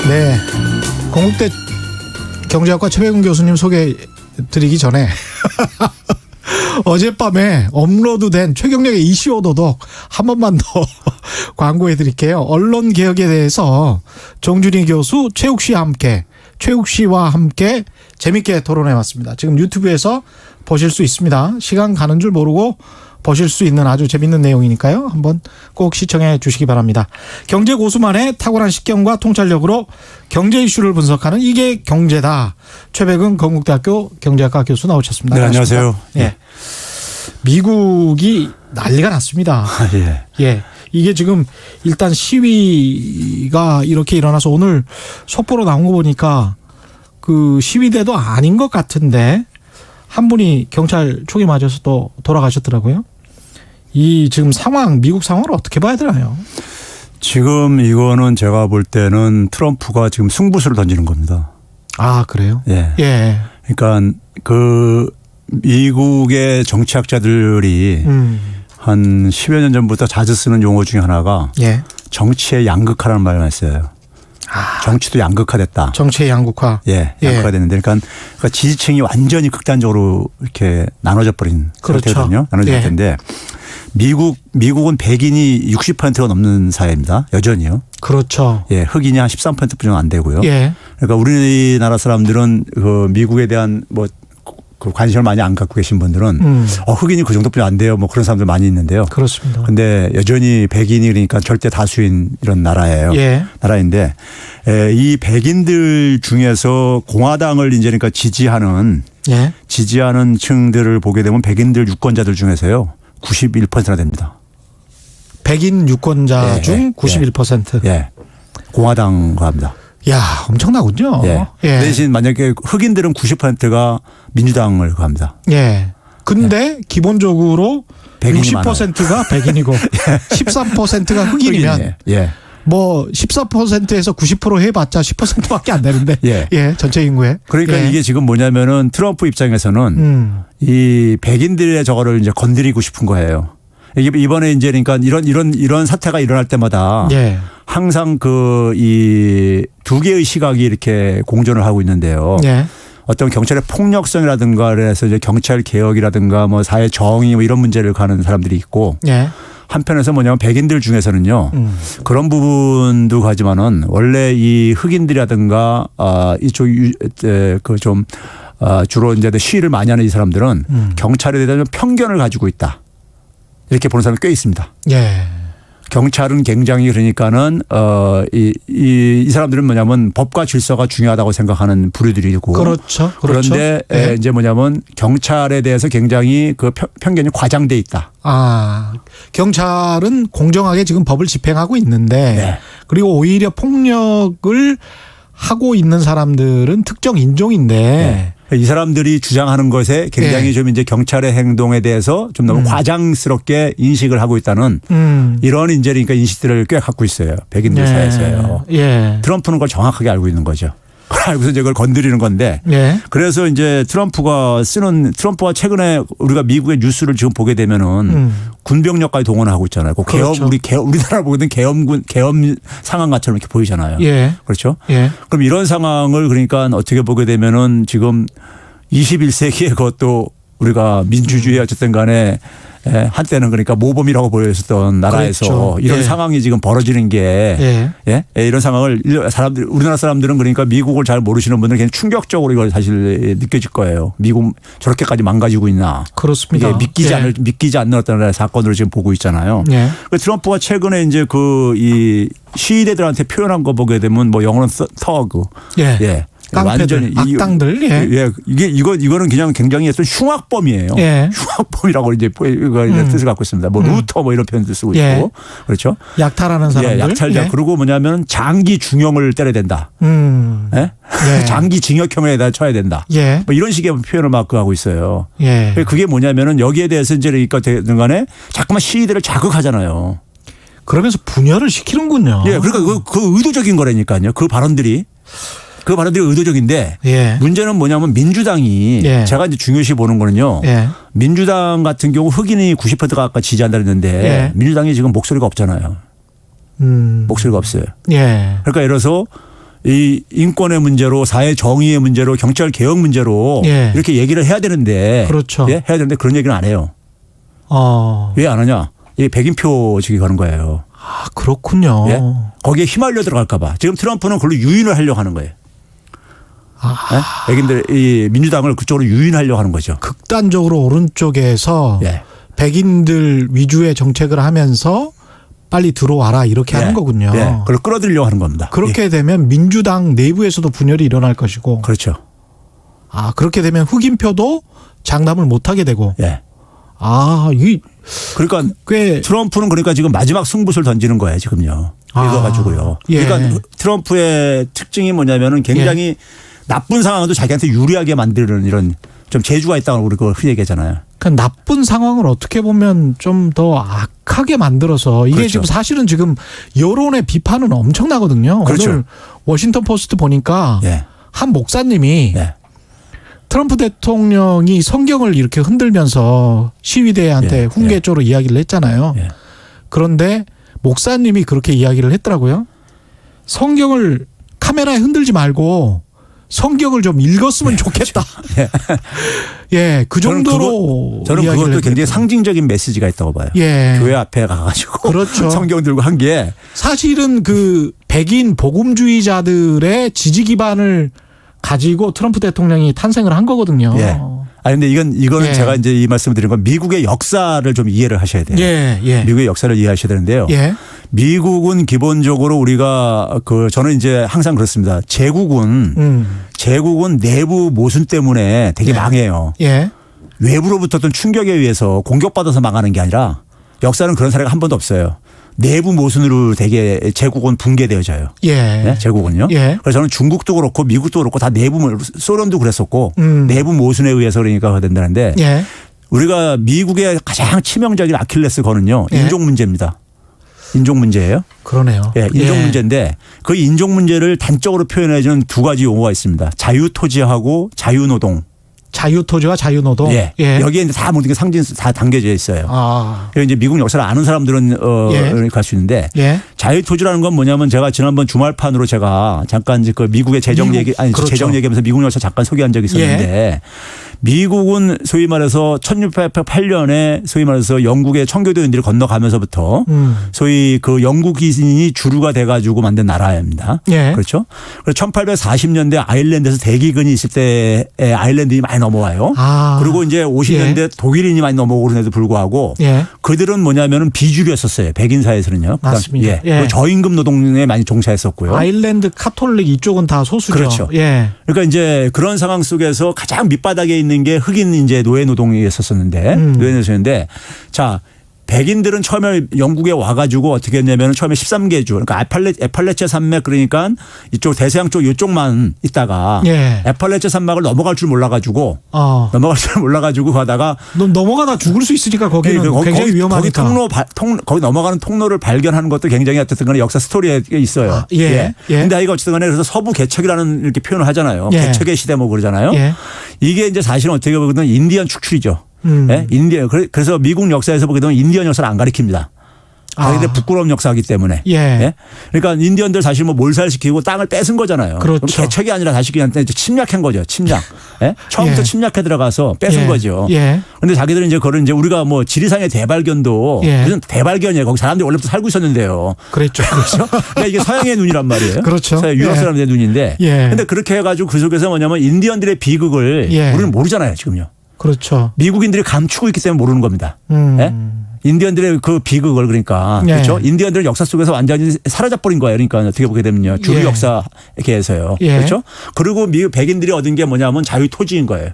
네, 건국대 경제학과 최백운 교수님 소개 드리기 전에 어젯밤에 업로드된 최경영의 이슈 오도독 한 번만 더 광고해 드릴게요. 언론개혁에 대해서 정준희 교수, 최욱 씨와 함께 재밌게 토론해 봤습니다. 지금 유튜브에서 보실 수 있습니다. 시간 가는 줄 모르고 보실 수 있는 아주 재밌는 내용이니까요. 한번 꼭 시청해 주시기 바랍니다. 경제 고수만의 탁월한 식견과 통찰력으로 경제 이슈를 분석하는 이게 경제다. 최백은 건국대학교 경제학과 교수 나오셨습니다. 네, 안녕하세요. 예. 미국이 난리가 났습니다. 예. 예. 이게 지금 일단 시위가 이렇게 일어나서 오늘 속보로 나온 거 보니까 그 시위대도 아닌 것 같은데 한 분이 경찰 총에 맞아서 또 돌아가셨더라고요. 이 지금 상황, 미국 상황을 어떻게 봐야 되나요? 지금 이거는 제가 볼 때는 트럼프가 지금 승부수를 던지는 겁니다. 아, 그래요? 예. 예. 그러니까 그 미국의 정치학자들이 한 10여 년 전부터 자주 쓰는 용어 중에 하나가 예. 정치의 양극화라는 말을 했어요. 정치도 양극화됐다. 정치의 양극화. 예, 양극화가 됐는데, 그러니까 지지층이 완전히 극단적으로 이렇게 나눠져 버린 그렇죠. 상태거든요. 나눠질 텐데 미국은 백인이 60%가 넘는 사회입니다. 여전히요. 그렇죠. 예, 흑인이 한 13%뿐이 안 되고요. 예. 그러니까 우리나라 사람들은 그 미국에 대한 뭐 그 관심을 많이 안 갖고 계신 분들은 흑인이 그 정도뿐이 안 돼요. 뭐 그런 사람들 많이 있는데요. 그렇습니다. 근데 여전히 백인이 그러니까 절대 다수인 이런 나라예요. 예. 나라인데 이 백인들 중에서 공화당을 이제 그러니까 지지하는 층들을 보게 되면 백인들 유권자들 중에서요 91%나 됩니다. 백인 유권자 중 91%. 예. 공화당과 합니다. 야, 엄청나군요. 예. 예. 대신 만약에 흑인들은 90%가 민주당을 합니다. 예. 근데 기본적으로 60%가 백인이고 13%가 흑인이면 예. 뭐 14%에서 90% 해봤자 10%밖에 안 되는데 예. 전체 인구에. 그러니까 이게 지금 뭐냐면은 트럼프 입장에서는 이 백인들의 저거를 이제 건드리고 싶은 거예요. 이게 이번에 이제 그러니까 이런 사태가 일어날 때마다 항상 그 이 두 개의 시각이 이렇게 공존을 하고 있는데요. 어떤 경찰의 폭력성이라든가 그래서 이제 경찰 개혁이라든가 뭐 사회 정의 뭐 이런 문제를 가는 사람들이 있고 한편에서 뭐냐면 백인들 중에서는요 그런 부분도 가지만은 원래 이 흑인들이라든가 이쪽 그 좀 주로 이제 시위를 많이 하는 이 사람들은 경찰에 대한 편견을 가지고 있다. 이렇게 보는 사람이 꽤 있습니다. 경찰은 굉장히 그러니까는 이 사람들은 뭐냐면 법과 질서가 중요하다고 생각하는 부류들이고 그렇죠. 그런데 이제 뭐냐면 경찰에 대해서 굉장히 그 편견이 과장돼 있다. 아, 경찰은 공정하게 지금 법을 집행하고 있는데 그리고 오히려 폭력을 하고 있는 사람들은 특정 인종인데 이 사람들이 주장하는 것에 굉장히 좀 이제 경찰의 행동에 대해서 좀 너무 과장스럽게 인식을 하고 있다는 이런 이제 그러니까 인식들을 꽤 갖고 있어요. 백인들 사이에서요. 트럼프는 그걸 정확하게 알고 있는 거죠. 알고서 이제 그걸 건드리는 건데 그래서 이제 트럼프가 최근에 우리가 미국의 뉴스를 지금 보게 되면은 군병력까지 동원하고 있잖아요. 그 그렇죠. 우리나라 보거든 계엄 상황같처럼 이렇게 보이잖아요. 그렇죠. 그럼 이런 상황을 그러니까 어떻게 보게 되면은 지금 21세기에 그것도 우리가 민주주의 어쨌든 간에 한때는 그러니까 모범이라고 보였었던 나라에서 이런 상황이 지금 벌어지는 게 이런 상황을 우리나라 사람들은 그러니까 미국을 잘 모르시는 분들은 그냥 충격적으로 이걸 사실 느껴질 거예요. 미국 저렇게까지 망가지고 있나. 그렇습니다. 이게 믿기지 않는 어떤 사건으로 지금 보고 있잖아요. 트럼프가 최근에 이제 이 시위대들한테 표현한 거 보게 되면 뭐 영어는 터그. 깡패들, 악당들. 이거는 그냥 굉장히 어떤 흉악범이에요. 흉악범이라고 이제 뜻을 갖고 있습니다. 뭐 루터 뭐 이런 표현도 쓰고 있고. 그렇죠. 약탈하는 사람들. 약탈자. 그리고 뭐냐면 장기 중형을 때려야 된다. 장기 징역형에다 쳐야 된다. 뭐 이런 식의 표현을 막 하고 있어요. 그게 뭐냐면은 여기에 대해서 이제 그러니까 되는 간에 자꾸만 시위대를 자극하잖아요. 그러면서 분열을 시키는군요. 그러니까 그 의도적인 거라니까요. 그 발언들이 의도적인데 문제는 뭐냐면 민주당이 제가 이제 중요시 보는 거는요. 민주당 같은 경우 흑인이 90%가 아까 지지한다 그랬는데 민주당이 지금 목소리가 없잖아요. 목소리가 없어요. 그러니까 예를 들어서 이 인권의 문제로 사회 정의의 문제로 경찰 개혁 문제로 예. 이렇게 얘기를 해야 되는데 그렇죠. 예? 해야 되는데 그런 얘기는 안 해요. 왜 안 하냐? 이게 백인표 지기 거는 거예요. 아, 그렇군요. 예? 거기에 휘말려 들어갈까 봐. 지금 트럼프는 그걸로 유인을 하려고 하는 거예요. 예? 백인들 이 민주당을 그쪽으로 유인하려고 하는 거죠. 극단적으로 오른쪽에서 예. 백인들 위주의 정책을 하면서 빨리 들어와라 이렇게 하는 거군요. 예. 그걸 끌어들이려고 하는 겁니다. 그렇게 되면 민주당 내부에서도 분열이 일어날 것이고. 그렇죠. 아, 그렇게 되면 흑인표도 장담을 못 하게 되고. 예. 아, 이 그러니까 꽤 트럼프는 그러니까 지금 마지막 승부수를 던지는 거예요, 지금요. 그래가지고요. 예. 그러니까 트럼프의 특징이 뭐냐면은 굉장히 나쁜 상황도 자기한테 유리하게 만드는 이런 좀 재주가 있다고 우리 그걸 흔히 얘기하잖아요. 그 나쁜 상황을 어떻게 보면 좀 더 악하게 만들어서 이게 그렇죠. 지금 사실은 지금 여론의 비판은 엄청나거든요. 그렇죠. 오늘 워싱턴 포스트 보니까 예. 한 목사님이 예. 트럼프 대통령이 성경을 이렇게 흔들면서 시위대한테 예. 훈계조로 이야기를 했잖아요. 예. 그런데 목사님이 그렇게 이야기를 했더라고요. 성경을 카메라에 흔들지 말고 성경을 좀 읽었으면 좋겠다. 예, 그 정도로 저는 이야기를 그것도 굉장히 했거든요. 상징적인 메시지가 있다고 봐요. 예. 교회 앞에 가가지고 그렇죠. 성경 들고 한 게 사실은 그 백인 복음주의자들의 지지 기반을 가지고 트럼프 대통령이 탄생을 한 거거든요. 예. 아니 근데 이거는 예. 제가 이제 이 말씀을 드린 건 미국의 역사를 좀 이해를 하셔야 돼요. 예, 예. 미국의 역사를 이해하셔야 되는데요. 예. 미국은 기본적으로 우리가 저는 이제 항상 그렇습니다. 제국은 내부 모순 때문에 되게 예. 망해요. 예. 외부로부터 어떤 충격에 의해서 공격받아서 망하는 게 아니라 역사는 그런 사례가 한 번도 없어요. 내부 모순으로 되게 제국은 붕괴되어져요. 예. 네? 제국은요. 예. 그래서 저는 중국도 그렇고 미국도 그렇고 다 내부 소련도 그랬었고 내부 모순에 의해서 그러니까 된다는데 예. 우리가 미국의 가장 치명적인 아킬레스건은요. 예. 인종 문제입니다. 인종 문제예요. 그러네요. 예, 인종 문제인데 그 인종 문제를 단적으로 표현해 주는 두 가지 용어가 있습니다. 자유토지하고 자유노동. 자유토지와 자유노동. 예. 여기에 이제 다 모든 게 다 담겨져 있어요. 아. 그리고 이제 미국 역사를 아는 사람들은 예. 갈 수 있는데 예. 자유토지라는 건 뭐냐면 제가 지난번 주말판으로 제가 잠깐 이제 그 미국의 재정 얘기 그렇죠. 재정 얘기하면서 미국 역사 잠깐 소개한 적이 있었는데 미국은 소위 말해서 1608년에 소위 말해서 영국의 청교도인들이 건너가면서부터 소위 그 영국인이 주류가 돼가지고 만든 나라입니다. 예. 그렇죠. 그래서 1840년대 아일랜드에서 대기근이 있을 때 아일랜드인이 많이 넘어와요. 아. 그리고 이제 50년대 독일인이 많이 넘어오고 그럼에도 불구하고 예. 그들은 뭐냐면은 비주류였었어요. 백인 사회에서는요. 맞습니다. 예. 예. 그리고 저임금 노동에 많이 종사했었고요. 아일랜드 카톨릭 이쪽은 다 소수죠. 그렇죠. 예. 그러니까 이제 그런 상황 속에서 가장 밑바닥에 있는 게 흑인 이제 노예 노동이었었는데 노예 노동이었는데 자 백인들은 처음에 영국에 와가지고 어떻게 했냐면 처음에 13개 주 그러니까 에팔레체 산맥 그러니까 이쪽 대서양 쪽 이쪽만 있다가 예. 에팔레체 산맥을 넘어갈 줄 몰라가지고 가다가 넘어가다 죽을 수 있으니까 거기는 굉장히 위험하니까. 거기 넘어가는 통로를 발견하는 것도 굉장히 어쨌든 간에 역사 스토리에 있어요. 아, 예. 예. 근데 이거 어쨌든 간에 그래서 서부 개척이라는 이렇게 표현을 하잖아요. 예. 개척의 시대 뭐 그러잖아요. 예. 이게 이제 사실은 어떻게 보면 인디언 축출이죠. 예? 그래서 미국 역사에서 보게 되면 인디언 역사를 안 가리킵니다. 자기들 부끄러운 역사이기 때문에. 예. 그러니까 인디언들 사실 뭐 몰살시키고 땅을 뺏은 거잖아요. 그렇죠. 그럼 개척이 아니라 다시 그냥 침략한 거죠. 침략. 처음부터 예. 침략해 들어가서 뺏은 거죠. 예. 그런데 자기들은 이제 그걸 이제 우리가 뭐 지리산의 대발견도 무슨 대발견이에요. 거기 사람들이 원래부터 살고 있었는데요. 그렇죠. 그렇죠. 그러니까 이게 서양의 눈이란 말이에요. 그렇죠. 서양 유럽 사람들의 눈인데. 예. 근데 그렇게 해가지고 그 속에서 뭐냐면 인디언들의 비극을 우리는 모르잖아요. 지금요. 그렇죠. 미국인들이 감추고 있기 때문에 모르는 겁니다. 예? 인디언들의 그 비극을 그러니까 그렇죠. 인디언들은 역사 속에서 완전히 사라져버린 거예요. 그러니까 어떻게 보게 되면요. 주류 역사에 해서요. 그렇죠. 그리고 미국 백인들이 얻은 게 뭐냐면 자유 토지인 거예요.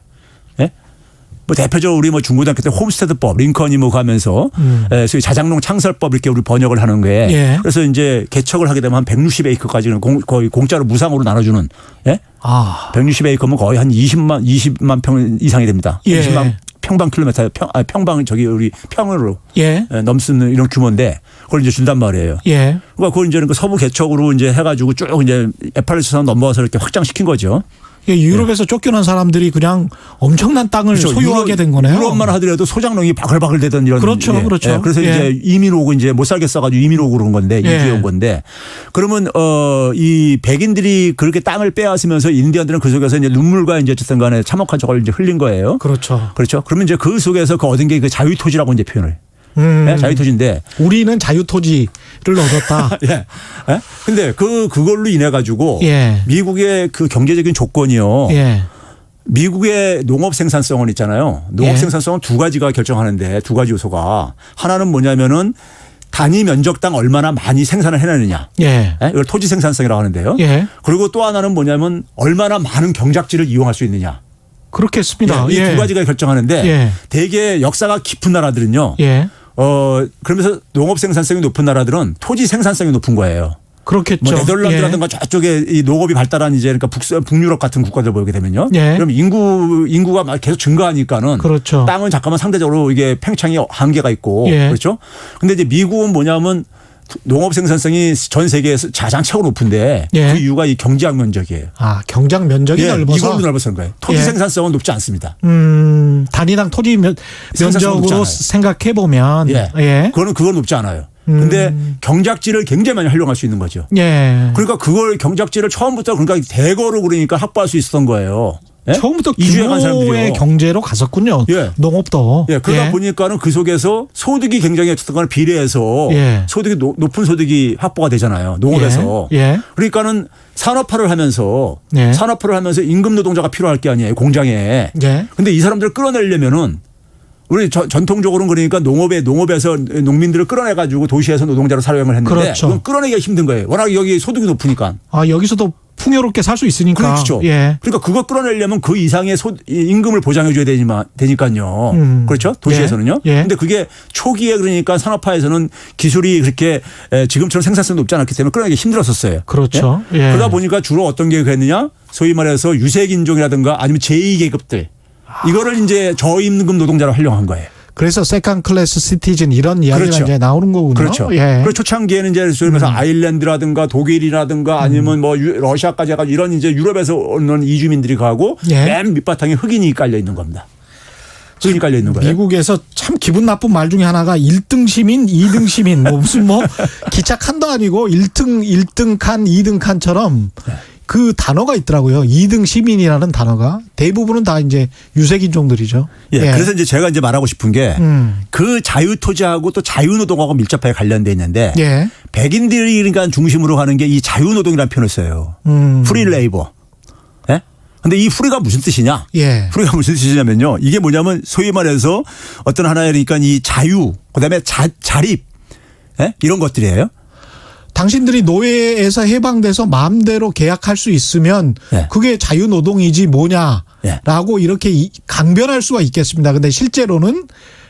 예? 뭐 대표적으로 우리 뭐 중고등학교 때 홈스테드법 링컨이 뭐 가면서 소위 자장농 창설법 이렇게 우리 번역을 하는 거에 그래서 이제 개척을 하게 되면 한 160에이커까지는 거의 공짜로 무상으로 나눠주는 160에이커면 거의 한 20만 평 이상이 됩니다. 20만 평방킬로미터 평방 저기 우리 평으로 넘쓰는 이런 규모인데 그걸 이제 준단 말이에요. 그러니까 그걸 이제 서부 개척으로 이제 해가지고 쭉 이제 에팔레체산 넘어와서 이렇게 확장시킨 거죠. 유럽에서 쫓겨난 사람들이 그냥 엄청난 땅을 그렇죠. 소유하게 된 거네요. 유럽만 하더라도 소장농이 바글바글 되던 이런. 그렇죠. 예. 그렇죠. 예. 그래서 이제 이민 오고 이제 못 살겠어가지고 이민 오고 그런 건데 이주해 온 건데 그러면 이 백인들이 그렇게 땅을 빼앗으면서 인디언들은 그 속에서 이제 눈물과 이제 어쨌든 간에 참혹한 저걸 이제 흘린 거예요. 그렇죠. 그렇죠. 그러면 이제 그 속에서 그 얻은 게 그 자유토지라고 이제 표현을. 네? 자유토지인데. 우리는 자유토지를 얻었다. 예. 예? 근데 그걸로 인해 가지고 예. 미국의 그 경제적인 조건이요. 예. 미국의 농업 생산성은 있잖아요. 농업 예. 생산성은 두 가지가 결정하는데 두 가지 요소가 하나는 뭐냐면은 단위 면적당 얼마나 많이 생산을 해내느냐. 예. 예? 이걸 토지 생산성이라고 하는데요. 예. 그리고 또 하나는 뭐냐면 얼마나 많은 경작지를 이용할 수 있느냐. 그렇겠습니다. 이 두 가지가 결정하는데 예. 대개 역사가 깊은 나라들은요. 예. 그러면서 농업 생산성이 높은 나라들은 토지 생산성이 높은 거예요. 그렇겠죠. 뭐 네덜란드라든가 저쪽에 이 농업이 발달한 이제 그러니까 북유럽 같은 국가들 보게 되면요. 예. 그럼 인구가 막 계속 증가하니까는 그렇죠. 땅은 잠깐만 상대적으로 이게 팽창이 한계가 있고 예. 그렇죠. 근데 이제 미국은 뭐냐면 농업 생산성이 전 세계에서 가장 최고 높은데 예. 그 이유가 이 경제학 면적이에요. 아, 경작 면적이 넓어서 이걸로 넓어서 그런 거예요. 토지 예. 생산성은 높지 않습니다. 단위당 토지 생산성은 높지 면적으로 않아요. 생각해 보면 예. 그건 높지 않아요. 근데 경작지를 굉장히 많이 활용할 수 있는 거죠. 예. 그러니까 그걸 경작지를 처음부터 그러니까 대거로 그러니까 확보할 수 있었던 거예요. 예? 처음부터 이주해 간 규모의 사람들이요. 경제로 갔었군요. 예. 농업도. 예, 그러다 보니까는 그 속에서 소득이 굉장히 어쨌든 간에 비례해서 예. 소득이 높은 소득이 확보가 되잖아요. 농업에서. 예. 그러니까는 산업화를 하면서 예. 산업화를 하면서 임금 노동자가 필요할 게 아니에요. 공장에. 예. 근데 이 사람들을 끌어내려면은 우리 전통적으로는 그러니까 농업에서 농민들을 끌어내 가지고 도시에서 노동자로 사용을 했는데 그렇죠. 그건 끌어내기가 힘든 거예요. 워낙 여기 소득이 높으니까. 아, 여기서도 풍요롭게 살 수 있으니까. 그렇죠. 예. 그러니까 그거 끌어내려면 그 이상의 임금을 보장해 줘야 되니까요. 그렇죠. 도시에서는요. 예. 근데 그게 초기에 그러니까 산업화에서는 기술이 그렇게 지금처럼 생산성이 높지 않았기 때문에 끌어내기 힘들었었어요. 그렇죠. 예. 그러다 보니까 주로 어떤 게 그랬느냐. 소위 말해서 유색인종이라든가 아니면 제2계급들. 이거를 이제 저임금 노동자로 활용한 거예요. 그래서 세컨 클래스 시티즌 이런 이야기가 그렇죠. 이제 나오는 거군요. 그렇죠. 예. 그리고 초창기에는 이제 소위 말해서 아일랜드라든가 독일이라든가 아니면 뭐 러시아까지 해가지고 이런 이제 유럽에서 오는 이주민들이 가고 예. 맨 밑바탕에 흑인이 깔려 있는 겁니다. 흑인이 깔려 있는 거예요. 미국에서 참 기분 나쁜 말 중에 하나가 1등 시민, 2등 시민. 뭐 무슨 뭐 기차 칸도 아니고 1등 칸, 2등 칸처럼 그 단어가 있더라고요. 2등 시민이라는 단어가 대부분은 다 이제 유색인종들이죠. 예. 그래서 이제 제가 이제 말하고 싶은 게 그 자유토지하고 또 자유노동하고 밀접하게 관련돼 있는데 예. 백인들이 그러니까 중심으로 하는 게 이 자유노동이라는 표현을 써요. 프리 레이버. 예? 근데 이 프리가 무슨 뜻이냐? 예. 프리가 무슨 뜻이냐면요. 이게 뭐냐면 소위 말해서 어떤 하나의 그러니까 이 자유, 그다음에 자립, 예? 이런 것들이에요. 당신들이 노예에서 해방돼서 마음대로 계약할 수 있으면 예. 그게 자유노동이지 뭐냐라고 예. 이렇게 강변할 수가 있겠습니다. 근데 실제로는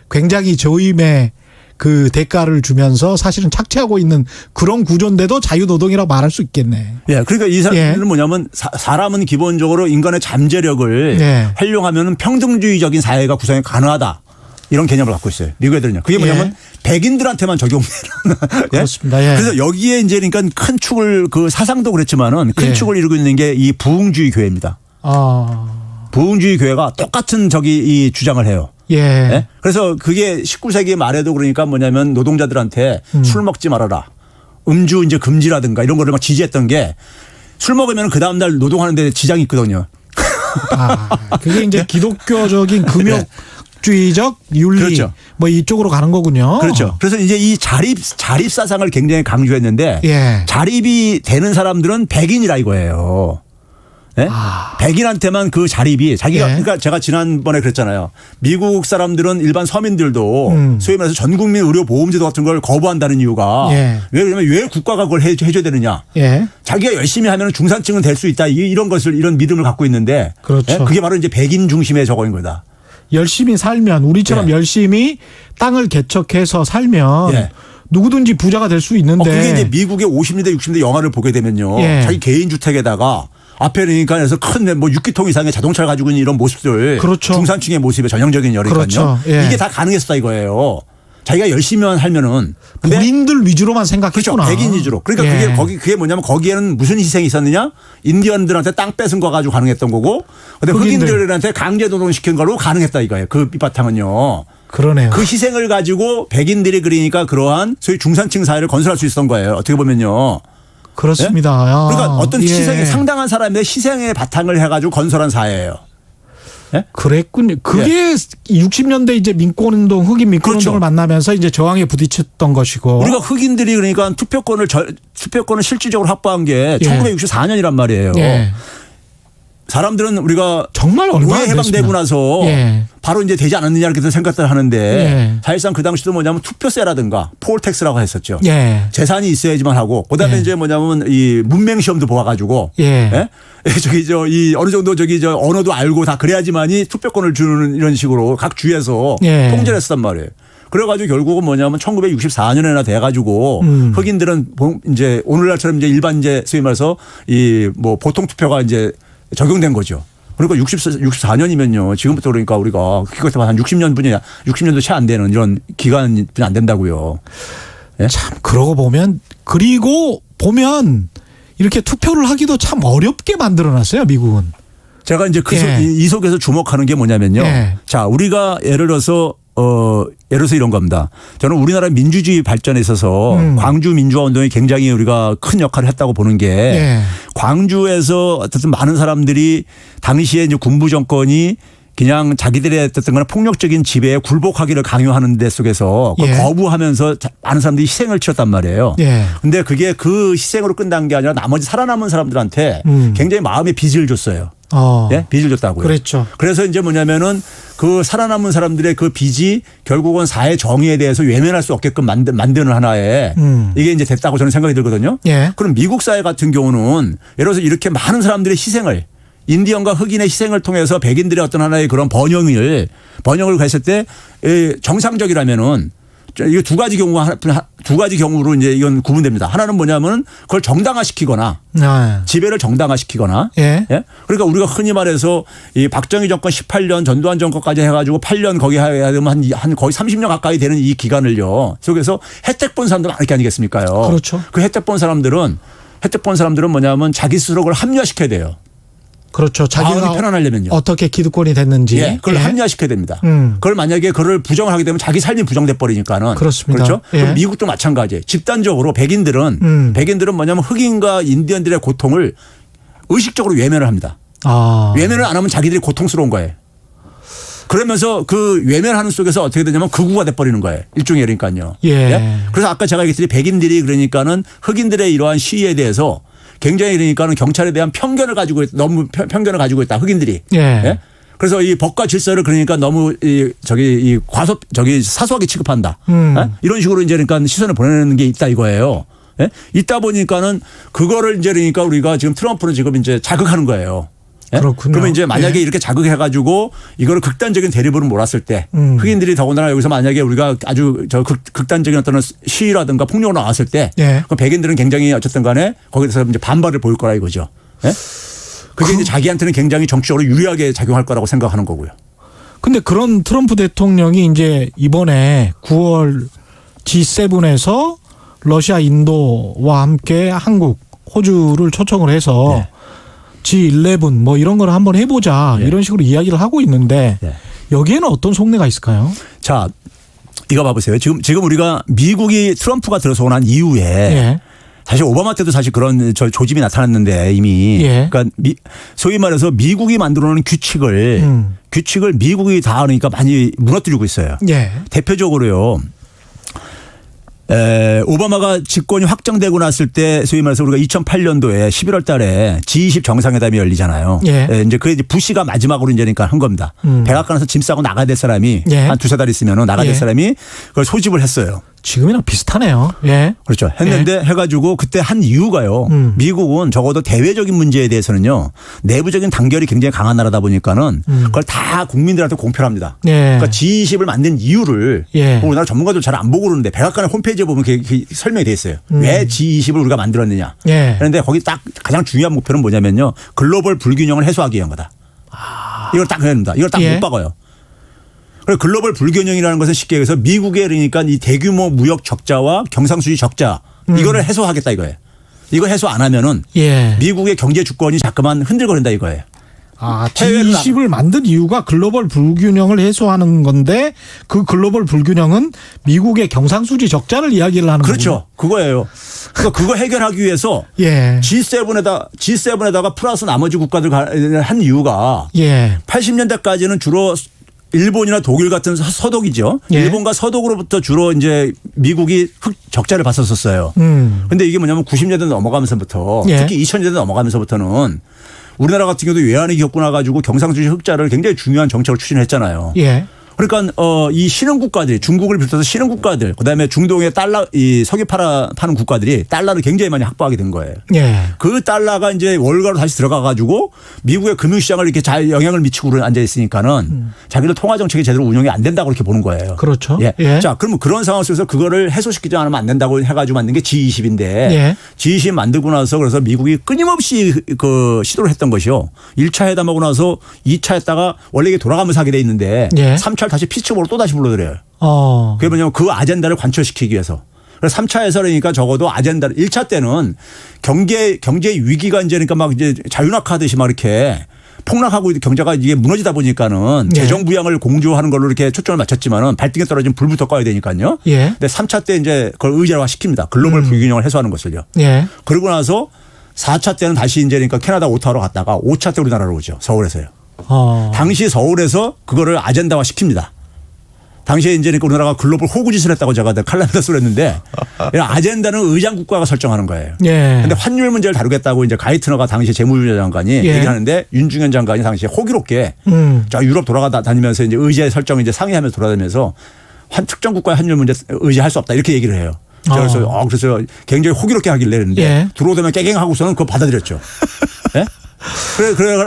굉장히 저임의 그 대가를 주면서 사실은 착취하고 있는 그런 구조인데도 자유노동이라고 말할 수 있겠네. 예. 그러니까 이 사람들은 예. 뭐냐면 사람은 기본적으로 인간의 잠재력을 예. 활용하면 평등주의적인 사회가 구성이 가능하다. 이런 개념을 갖고 있어요. 미국 애들은요. 그게 뭐냐면 백인들한테만 적용되는. 예? 그렇습니다. 예. 그래서 여기에 이제 그러니까 큰 축을 그 사상도 그랬지만은 큰 예. 축을 이루고 있는 게 이 부흥주의 교회입니다. 부흥주의 교회가 똑같은 이 주장을 해요. 예. 예? 그래서 그게 19세기 말에도 그러니까 뭐냐면 노동자들한테 술 먹지 말아라. 음주 이제 금지라든가 이런 거를 막 지지했던 게 술 먹으면 그 다음날 노동하는데 지장이 있거든요. 그게 이제 기독교적인 금욕주의적 윤리 그렇죠. 뭐 이쪽으로 가는 거군요. 그렇죠. 그래서 이제 이 자립 사상을 굉장히 강조했는데 예. 자립이 되는 사람들은 백인이라 이거예요. 네? 백인한테만 그 자립이 자기가 예. 그러니까 제가 지난번에 그랬잖아요. 미국 사람들은 일반 서민들도 소위 말해서 전 국민 의료 보험제도 같은 걸 거부한다는 이유가 예. 왜 국가가 그걸 해줘야 되느냐. 예. 자기가 열심히 하면 중산층은 될 수 있다. 이런 것을 이런 믿음을 갖고 있는데 그렇죠. 예? 그게 바로 이제 백인 중심의 저거인 거다. 열심히 살면 우리처럼 예. 열심히 땅을 개척해서 살면 예. 누구든지 부자가 될 수 있는데 그게 이제 미국의 50년대 60년대 영화를 보게 되면요. 예. 자기 개인 주택에다가 앞에 그러니까 해서 큰 뭐 6기통 이상의 자동차를 가지고 있는 이런 모습들. 그렇죠. 중산층의 모습의 전형적인 열이니까요. 그렇죠. 예. 이게 다 가능했었다 이거예요. 자기가 열심히만 하면은. 근데 본인들 위주로만 그렇죠. 생각했구나. 백인 위주로. 그러니까 예. 그게 뭐냐면 거기에는 무슨 희생이 있었느냐? 인디언들한테 땅 뺏은 거 가지고 가능했던 거고. 근데 흑인들한테 강제 노동시킨 걸로 가능했다 이거예요. 그 밑바탕은요. 그러네요. 그 희생을 가지고 백인들이 그러니까 그러한 소위 중산층 사회를 건설할 수 있었던 거예요. 어떻게 보면요. 그렇습니다. 예? 그러니까 어떤 예. 희생에 상당한 사람의 희생에 바탕을 해가지고 건설한 사회예요. 예? 그랬군요. 그게 60년대 이제 민권운동, 흑인 민권운동을 그렇죠. 만나면서 이제 저항에 부딪혔던 것이고. 우리가 흑인들이 그러니까 투표권을 실질적으로 확보한 게 예. 1964년이란 말이에요. 예. 사람들은 우리가 정말 얼마 노예 안 해방되고 됐습니다. 나서 예. 바로 이제 되지 않았느냐 이렇게 생각을 하는데 예. 사실상 그 당시도 뭐냐면 투표세라든가 폴텍스라고 했었죠. 예. 재산이 있어야지만 하고 그다음에 예. 이제 뭐냐면 이 문맹 시험도 보아가지고 예. 저기 이 어느 정도 언어도 알고 다 그래야지만이 투표권을 주는 이런 식으로 각 주에서 예. 통제를 했었단 말이에요. 그래가지고 결국은 뭐냐면 1964년에나 돼가지고 흑인들은 이제 오늘날처럼 이제 일반 이제 소위 말해서 이 뭐 보통 투표가 이제 적용된 거죠. 그러니까 64년이면요. 지금부터 그러니까 우리가 그것도 한 60년도 채 안 되는 이런 기간이 안 된다고요. 예? 참 그러고 보면 이렇게 투표를 하기도 참 어렵게 만들어놨어요, 미국은. 제가 이제 예. 이 속에서 주목하는 게 뭐냐면요. 예. 자, 우리가 예를 들어서 이런 겁니다. 저는 우리나라 민주주의 발전에 있어서 광주 민주화 운동이 굉장히 우리가 큰 역할을 했다고 보는 게 예. 광주에서 어쨌든 많은 사람들이 당시에 이제 군부 정권이 그냥 자기들의 어떤 그런 폭력적인 지배에 굴복하기를 강요하는 데 속에서 그걸 예. 거부하면서 많은 사람들이 희생을 치렀단 말이에요. 예. 근데 그게 그 희생으로 끝난 게 아니라 나머지 살아남은 사람들한테 굉장히 마음의 빚을 줬어요. 예? 빚을 줬다고요. 그랬죠. 그래서 이제 뭐냐면은 그 살아남은 사람들의 그 빚이 결국은 사회 정의에 대해서 외면할 수 없게끔 만드는 하나의 이게 이제 됐다고 저는 생각이 들거든요. 예. 그럼 미국 사회 같은 경우는 예를 들어서 이렇게 많은 사람들의 희생을 인디언과 흑인의 희생을 통해서 백인들의 어떤 하나의 그런 번영을 했을 때 정상적이라면은 이게 두 가지 경우로 이제 이건 구분됩니다. 하나는 뭐냐면 그걸 정당화시키거나 네. 지배를 정당화시키거나. 예. 예? 그러니까 우리가 흔히 말해서 이 박정희 정권 18년 전두환 정권까지 해가지고 8년 거기 해야 되면 한 거의 30년 가까이 되는 이 기간을요. 속에서 혜택 본 사람들 많을 게 아니겠습니까요? 그렇죠. 그 혜택 본 사람들은 뭐냐면 자기 스스로 그걸 합리화시켜야 돼요. 그렇죠. 자기가 마음이 편안하려면요. 어떻게 기득권이 됐는지. 예, 그걸 합리화시켜야 됩니다. 그걸 만약에 그걸 부정을 하게 되면 자기 삶이 부정돼 버리니까는. 그렇습니다. 그렇죠. 예. 그럼 미국도 마찬가지예요. 집단적으로 백인들은 뭐냐면 흑인과 인디언들의 고통을 의식적으로 외면을 합니다. 외면을 안 하면 자기들이 고통스러운 거예요. 그러면서 그 외면하는 속에서 어떻게 되냐면 극우가 돼버리는 거예요. 일종의 그러니까요. 예. 예? 그래서 아까 제가 얘기했듯이 백인들이 그러니까는 흑인들의 이러한 시위에 대해서 굉장히 그러니까는 경찰에 대한 너무 편견을 가지고 있다. 흑인들이. 예. 예? 그래서 이 법과 질서를 그러니까 너무 사소하게 취급한다. 예? 이런 식으로 이제 그러니까 시선을 보내는 게 있다 이거예요. 예? 있다 보니까는 그거를 이제 그러니까 우리가 지금 트럼프는 지금 이제 자극하는 거예요. 예? 그렇군요. 그러면 이제 만약에 예. 이렇게 자극해가지고 이거를 극단적인 대립으로 몰았을 때 흑인들이 더군다나 여기서 만약에 우리가 아주 극단적인 어떤 시위라든가 폭력으로 나왔을 때 예. 그럼 백인들은 굉장히 어쨌든 간에 거기서 이제 반발을 보일 거라 이거죠. 예? 그게 이제 자기한테는 굉장히 정치적으로 유리하게 작용할 거라고 생각하는 거고요. 근데 그런 트럼프 대통령이 이제 이번에 9월 G7에서 러시아, 인도와 함께 한국, 호주를 초청을 해서 네. G11 뭐 이런 걸 한번 해보자 네. 이런 식으로 이야기를 하고 있는데 네. 여기에는 어떤 속내가 있을까요? 자, 이거 봐보세요. 지금 우리가 미국이 트럼프가 들어서고 난 이후에 예. 사실 오바마 때도 사실 그런 조짐이 나타났는데 이미 예. 그러니까 소위 말해서 미국이 만들어놓은 규칙을 미국이 다 그러니까 많이 무너뜨리고 있어요. 예. 대표적으로요. 오바마가 집권이 확정되고 났을 때 소위 말해서 우리가 2008년도에 11월 달에 G20 정상회담이 열리잖아요. 예. 이제 그게 이제 부시가 마지막으로 이제 그러니까 한 겁니다. 백악관에서 짐 싸고 나가야 될 사람이 예. 한 두세 달 있으면 나가야 될 예. 사람이 그걸 소집을 했어요. 지금이랑 비슷하네요. 예. 그렇죠. 했는데 해가지고 그때 한 이유가요. 미국은 적어도 대외적인 문제에 대해서는요. 내부적인 단결이 굉장히 강한 나라다 보니까는 그걸 다 국민들한테 공표합니다. 예. 그러니까 G20을 만든 이유를 예. 우리나라 전문가들 잘 안 보고 그러는데 백악관의 홈페이지에 보면 그게 설명이 돼 있어요. 왜 G20을 우리가 만들었느냐. 예. 그런데 거기 딱 가장 중요한 목표는 뭐냐면요. 글로벌 불균형을 해소하기 위한 거다. 이걸 딱 해야 됩니다. 이걸 딱 못 예. 박아요. 글로벌 불균형이라는 것은 쉽게 얘기해서 미국에 그러니까 이 대규모 무역 적자와 경상수지 적자 이거를 해소하겠다 이거예요. 이거 해소 안 하면은 예. 미국의 경제 주권이 자꾸만 흔들거린다 이거예요. G20을 만든 이유가 글로벌 불균형을 해소하는 건데 그 글로벌 불균형은 미국의 경상수지 적자를 이야기를 하는 거죠. 그렇죠. 그거예요. 그러니까 그거 해결하기 위해서 예. G7에다가 플러스 나머지 국가들 한 이유가 예. 80년대까지는 주로 일본이나 독일 같은 서독이죠. 예. 일본과 서독으로부터 주로 이제 미국이 적자를 봤었어요. 근데 이게 뭐냐면 90년대 넘어가면서부터 예. 특히 2000년대 넘어가면서부터는 우리나라 같은 경우도 외환위 겪고 나가지고 경상수지 흑자를 굉장히 중요한 정책을 추진했잖아요. 예. 그러니까 이 신흥국가들이 중국을 비롯해서 신흥국가들 그다음에 중동의 달러 이 석유 파는 국가들이 달러를 굉장히 많이 확보하게 된 거예요. 예. 그 달러가 이제 월가로 다시 들어가 가지고 미국의 금융시장을 이렇게 잘 영향을 미치고 앉아 있으니까는 자기들 통화 정책이 제대로 운영이 안 된다고 이렇게 보는 거예요. 그렇죠. 예. 예. 자, 그러면 그런 상황 속에서 그거를 해소시키지 않으면 안 된다고 해가지고 만든 게 G20인데 예. G20 만들고 나서 그래서 미국이 끊임없이 그 시도를 했던 것이요. 1차 회담하고 나서 2차 했다가 원래 이게 돌아가면서 하게 돼 있는데 예. 3차를 다시 피치으로 또 다시 불러들여요. 그게 뭐냐면 그 아젠다를 관철시키기 위해서. 그래서 3차에서 그러니까 적어도 아젠다를 1차 때는 경제 위기가 이제 그러니까 막 이제 자유낙하듯이 막 이렇게 폭락하고 경제가 이게 무너지다 보니까는 예. 재정 부양을 공조하는 걸로 이렇게 초점을 맞췄지만은 발등에 떨어진 불부터 꺼야 되니까요. 예. 근데 3차 때 이제 그걸 의제화 시킵니다. 글로벌 불균형을 해소하는 것을요. 예. 그러고 나서 4차 때는 다시 이제 그러니까 캐나다 오타와로 갔다가 5차 때 우리나라로 오죠. 서울에서요. 당시 서울에서 그거를 아젠다화 시킵니다. 당시에 이제 그러니까 우리나라가 글로벌 호구짓을 했다고 제가 칼럼에다 쓰랬는데 이런 아젠다는 의장 국가가 설정하는 거예요. 예. 근데 환율 문제를 다루겠다고 이제 가이트너가 당시 재무부 장관이 예. 얘기하는데 윤중현 장관이 당시에 호기롭게 저 유럽 돌아다니면서 이제 의제 설정 이제 상의하면서 돌아다니면서 특정 국가의 환율 문제 의지할 수 없다 이렇게 얘기를 해요. 그래서 굉장히 호기롭게 하길래 그랬는데 예. 들어오더면 깨갱하고서는 그거 받아들였죠. 예?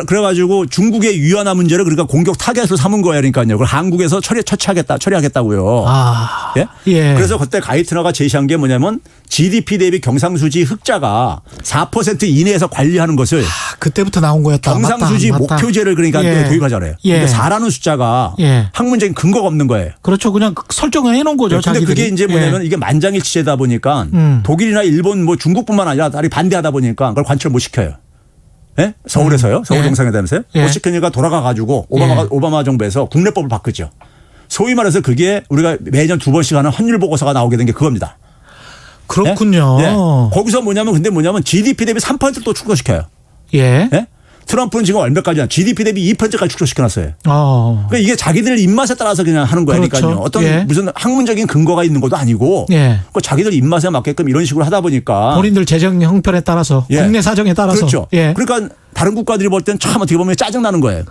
그래가지고 중국의 위안화 문제를 그러니까 공격 타겟으로 삼은 거예요. 그러니까요. 그걸 한국에서 처리하겠다고요. 예. 예. 그래서 그때 가이트너가 제시한 게 뭐냐면 GDP 대비 경상수지 흑자가 4% 이내에서 관리하는 것을 그때부터 나온 거였다. 경상수지 맞다. 목표제를 그러니까 예. 도입하잖아요. 예. 근데 4라는 숫자가 예. 학문적인 근거가 없는 거예요. 그렇죠. 그냥 설정을 해놓은 거죠. 그런데 자기들이. 그게 이제 뭐냐면 이게 만장일치제다 보니까 독일이나 일본 뭐 중국뿐만 아니라 다리 반대하다 보니까 그걸 관철 못 시켜요. 예? 서울에서요. 서울 예. 정상회담에서요. 예. 못 시키니까 돌아가 가지고 오바마 정부에서 국내법을 바꾸죠. 소위 말해서 그게 우리가 매년 2번씩 하는 환율 보고서가 나오게 된 게 그겁니다. 그렇군요. 예? 거기서 뭐냐면 GDP 대비 3%를 또 축소시켜요. 예. 예? 트럼프는 지금 얼마까지냐 GDP 대비 2%까지 축소시켜놨어요. 그러니까 이게 자기들 입맛에 따라서 그냥 하는 거니까요. 그렇죠. 어떤 예. 무슨 학문적인 근거가 있는 것도 아니고 예. 자기들 입맛에 맞게끔 이런 식으로 하다 보니까 본인들 재정 형편에 따라서 예. 국내 사정에 따라서 그렇죠. 예. 그러니까 다른 국가들이 볼 땐 참 어떻게 보면 짜증나는 거예요.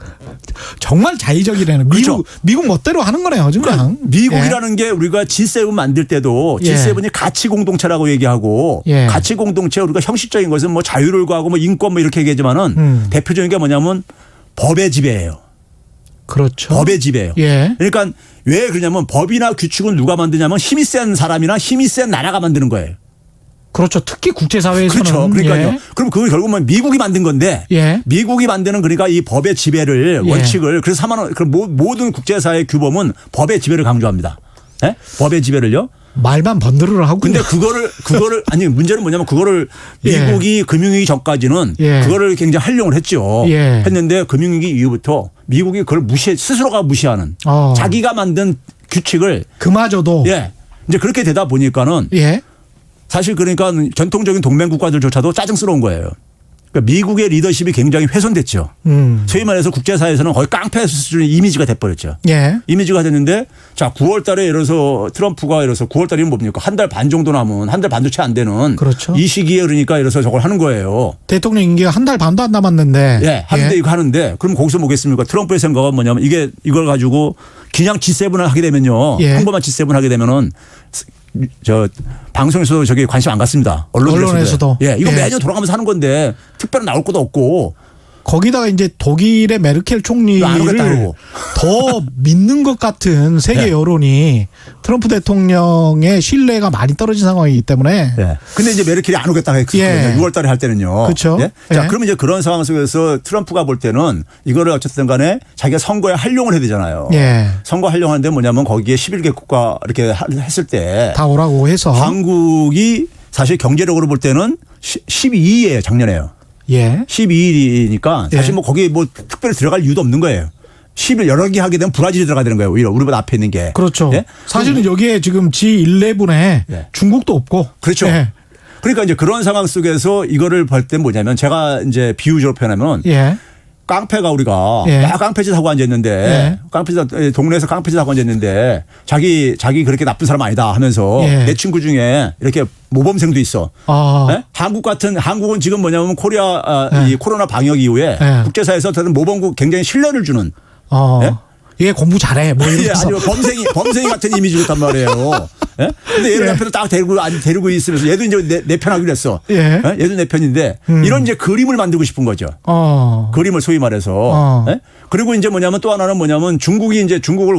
정말 자의적이라는 그렇죠. 미국 멋대로 하는 거네요. 그냥. 미국이라는 게 우리가 G7 만들 때도 예. G7이 가치 공동체라고 얘기하고 예. 가치 공동체 우리가 형식적인 것은 뭐 자유를 구하고 뭐 인권 뭐 이렇게 얘기하지만은 대표적인 게 뭐냐면 법의 지배예요. 그렇죠. 법의 지배예요. 예. 그러니까 왜 그러냐면 법이나 규칙은 누가 만드냐면 힘이 센 사람이나 힘이 센 나라가 만드는 거예요. 그렇죠. 특히 국제사회에서는. 그렇죠. 그러니까요. 예. 그럼 그걸 결국은 미국이 만든 건데 예. 미국이 만드는 그러니까 이 법의 지배를 예. 원칙을 그래서 모든 국제사회 규범은 법의 지배를 강조합니다. 예? 법의 지배를요. 말만 번들을 하고. 근데 그거를 아니 문제는 뭐냐면 그거를 예. 미국이 금융위기 전까지는 예. 그거를 굉장히 활용을 했죠. 예. 했는데 금융위기 이후부터 미국이 그걸 스스로가 무시하는 자기가 만든 규칙을 그마저도. 예. 이제 그렇게 되다 보니까는 예. 사실 그러니까 전통적인 동맹 국가들조차도 짜증스러운 거예요. 그러니까 미국의 리더십이 굉장히 훼손됐죠. 소위 말해서 국제사회에서는 거의 깡패 수준의 이미지가 돼버렸죠. 예. 이미지가 됐는데 자 9월 달에 예를 들어서 트럼프가 예를 들어서 9월 달이면 뭡니까? 한 달 반 정도 남은 한 달 반도 채 안 되는 그렇죠. 이 시기에 그러니까 예를 들어서 저걸 하는 거예요. 대통령 임기가 한 달 반도 안 남았는데. 예. 하는데 이거 하는데 그럼 거기서 뭐겠습니까? 트럼프의 생각은 뭐냐면 이걸 가지고 그냥 G7을 하게 되면요. 예. 평범한 G7 하게 되면은 방송에서도 관심 안 갖습니다. 언론에서도. 언론에서도. 예. 이거 예. 매년 돌아가면서 하는 건데 특별히 나올 것도 없고 거기다가 이제 독일의 메르켈 총리를 더 믿는 것 같은 세계 네. 여론이 트럼프 대통령의 신뢰가 많이 떨어진 상황이기 때문에. 네. 근데 이제 메르켈이 안 오겠다고 했거든요. 예. 6월 달에 할 때는요. 그렇죠. 예? 자, 예. 그러면 이제 그런 상황 속에서 트럼프가 볼 때는 이거를 어쨌든 간에 자기가 선거에 활용을 해야 되잖아요. 예. 선거 활용하는데 뭐냐면 거기에 11개 국가 이렇게 했을 때 다 오라고 해서. 한국이 사실 경제력으로 볼 때는 12위예요. 작년에요. 예. 12위니까 사실 예. 뭐 거기에 뭐 특별히 들어갈 이유도 없는 거예요. 10일 여러 개 하게 되면 브라질이 들어가야 되는 거예요. 오히려 우리보다 앞에 있는 게. 그렇죠. 예? 사실은 여기에 지금 G11에 예. 중국도 없고. 그렇죠. 예. 그러니까 이제 그런 상황 속에서 이거를 볼 때 뭐냐면 제가 이제 비유적으로 표현하면 예. 깡패가 우리가 예. 막 깡패짓 하고 앉았는데 예. 깡패짓 동네에서 깡패짓 하고 앉았는데 자기 그렇게 나쁜 사람 아니다 하면서 예. 내 친구 중에 이렇게 모범생도 있어. 아. 예? 한국은 지금 뭐냐면 예. 이 코로나 방역 이후에 예. 국제사회에서 저는 모범국 굉장히 신뢰를 주는. 예? 얘 공부 잘해. 뭐 예, 이러면서. 아주 범생이 같은 이미지로 단 말이에요. 예? 근데 얘를 예. 옆에서 딱 데리고 있으면서 얘도 이제 내 편하기로 했어. 예. 얘도 내 편인데 이런 이제 그림을 만들고 싶은 거죠. 그림을 소위 말해서. 예? 그리고 이제 뭐냐면 또 하나는 뭐냐면 중국이 이제 중국을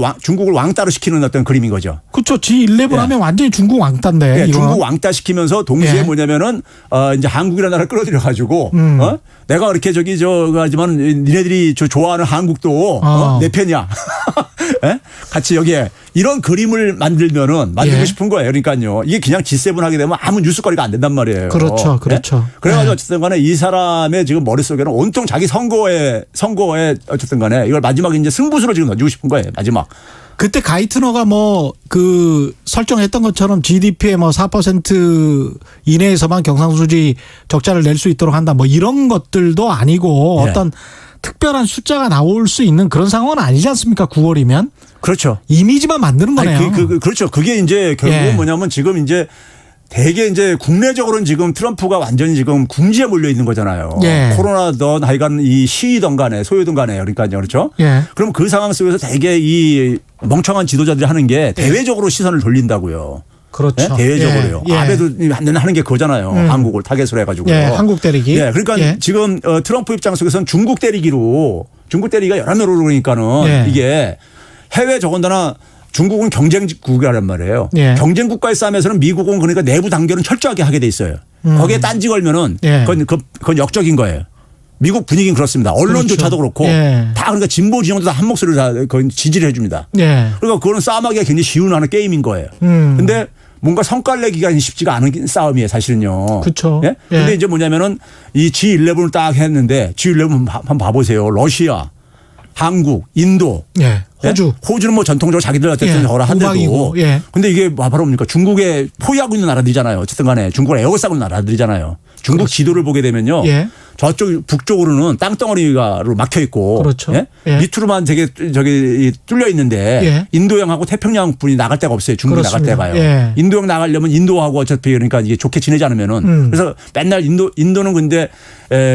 왕따로 시키는 어떤 그림인 거죠. 그렇죠. G11 예. 하면 완전히 중국 왕따인데. 예, 이거. 중국 왕따 시키면서 동시에 예. 뭐냐면은 이제 한국이라는 나라를 끌어들여 가지고 내가 이렇게 하지만 니네들이 좋아하는 한국도 내 편이야. 예? 같이 여기에 이런 그림을 만들고 예. 싶은 거예요. 그러니까요. 이게 그냥 G7 하게 되면 아무 뉴스거리가 안 된단 말이에요. 그렇죠. 그렇죠. 예? 그래가지고 예. 어쨌든 간에 이 사람의 지금 머릿속에는 온통 자기 선거에 어쨌든 간에 이걸 마지막에 이제 승부수로 지금 던지고 싶은 거예요. 마지막. 그때 가이트너가 뭐 설정했던 것처럼 GDP의 뭐 4% 이내에서만 경상수지 적자를 낼 수 있도록 한다. 뭐 이런 것들도 아니고 예. 어떤 특별한 숫자가 나올 수 있는 그런 상황은 아니지 않습니까? 9월이면. 그렇죠. 이미지만 만드는 거네요. 그렇죠. 그게 이제 결국은 예. 뭐냐면 지금 이제 대개 이제 국내적으로는 지금 트럼프가 완전히 지금 궁지에 몰려 있는 거잖아요. 예. 코로나든 하여간 이 시위든 간에 소요든 간에 그러니까요. 그렇죠. 예. 그럼 그 상황 속에서 대개 이 멍청한 지도자들이 하는 게 대외적으로 시선을 돌린다고요. 그렇죠. 예? 대외적으로요. 예. 아베도 하는 게 그거잖아요. 한국을 타겟으로 해가지고요. 예. 한국 때리기. 예. 그러니까 예. 지금 트럼프 입장 속에서는 중국 때리기가 여러모로 그러니까는 예. 이게 해외 더군다나 중국은 경쟁국이란 말이에요. 예. 경쟁국과의 싸움에서는 미국은 그러니까 내부 단결은 철저하게 하게 돼 있어요. 거기에 딴지 걸면은 예. 그건 역적인 거예요. 미국 분위기는 그렇습니다. 언론조차도 그렇죠. 그렇고 예. 다 그러니까 진보 진영도 다 한 목소리를 다 거의 지지를 해줍니다. 예. 그러니까 그거는 싸움하기가 굉장히 쉬운 하는 게임인 거예요. 근데 뭔가 성과를 내기가 쉽지가 않은 싸움이에요, 사실은요. 그렇죠. 예? 근데 이제 뭐냐면은 이 G11을 딱 했는데 G11 한번 봐보세요. 러시아, 한국, 인도. 예. 호주. 예? 호주는 뭐 전통적으로 자기들 어쨌든 예. 저라 한데도. 우방이고. 예. 근데 이게 바로 뭡니까? 중국에 포위하고 있는 나라들이잖아요. 어쨌든 간에 중국을 에워싸고 있는 나라들이잖아요. 중국 지도를 보게 되면요. 예. 저쪽 북쪽으로는 땅덩어리가 막혀 있고. 그렇죠. 예? 예. 밑으로만 되게 뚫려 있는데 예. 인도양하고 태평양 분이 나갈 데가 없어요. 중국이 그렇습니다. 나갈 데가요. 예. 인도양 나가려면 인도하고 어차피 그러니까 이게 좋게 지내지 않으면은 그래서 맨날 인도는 근데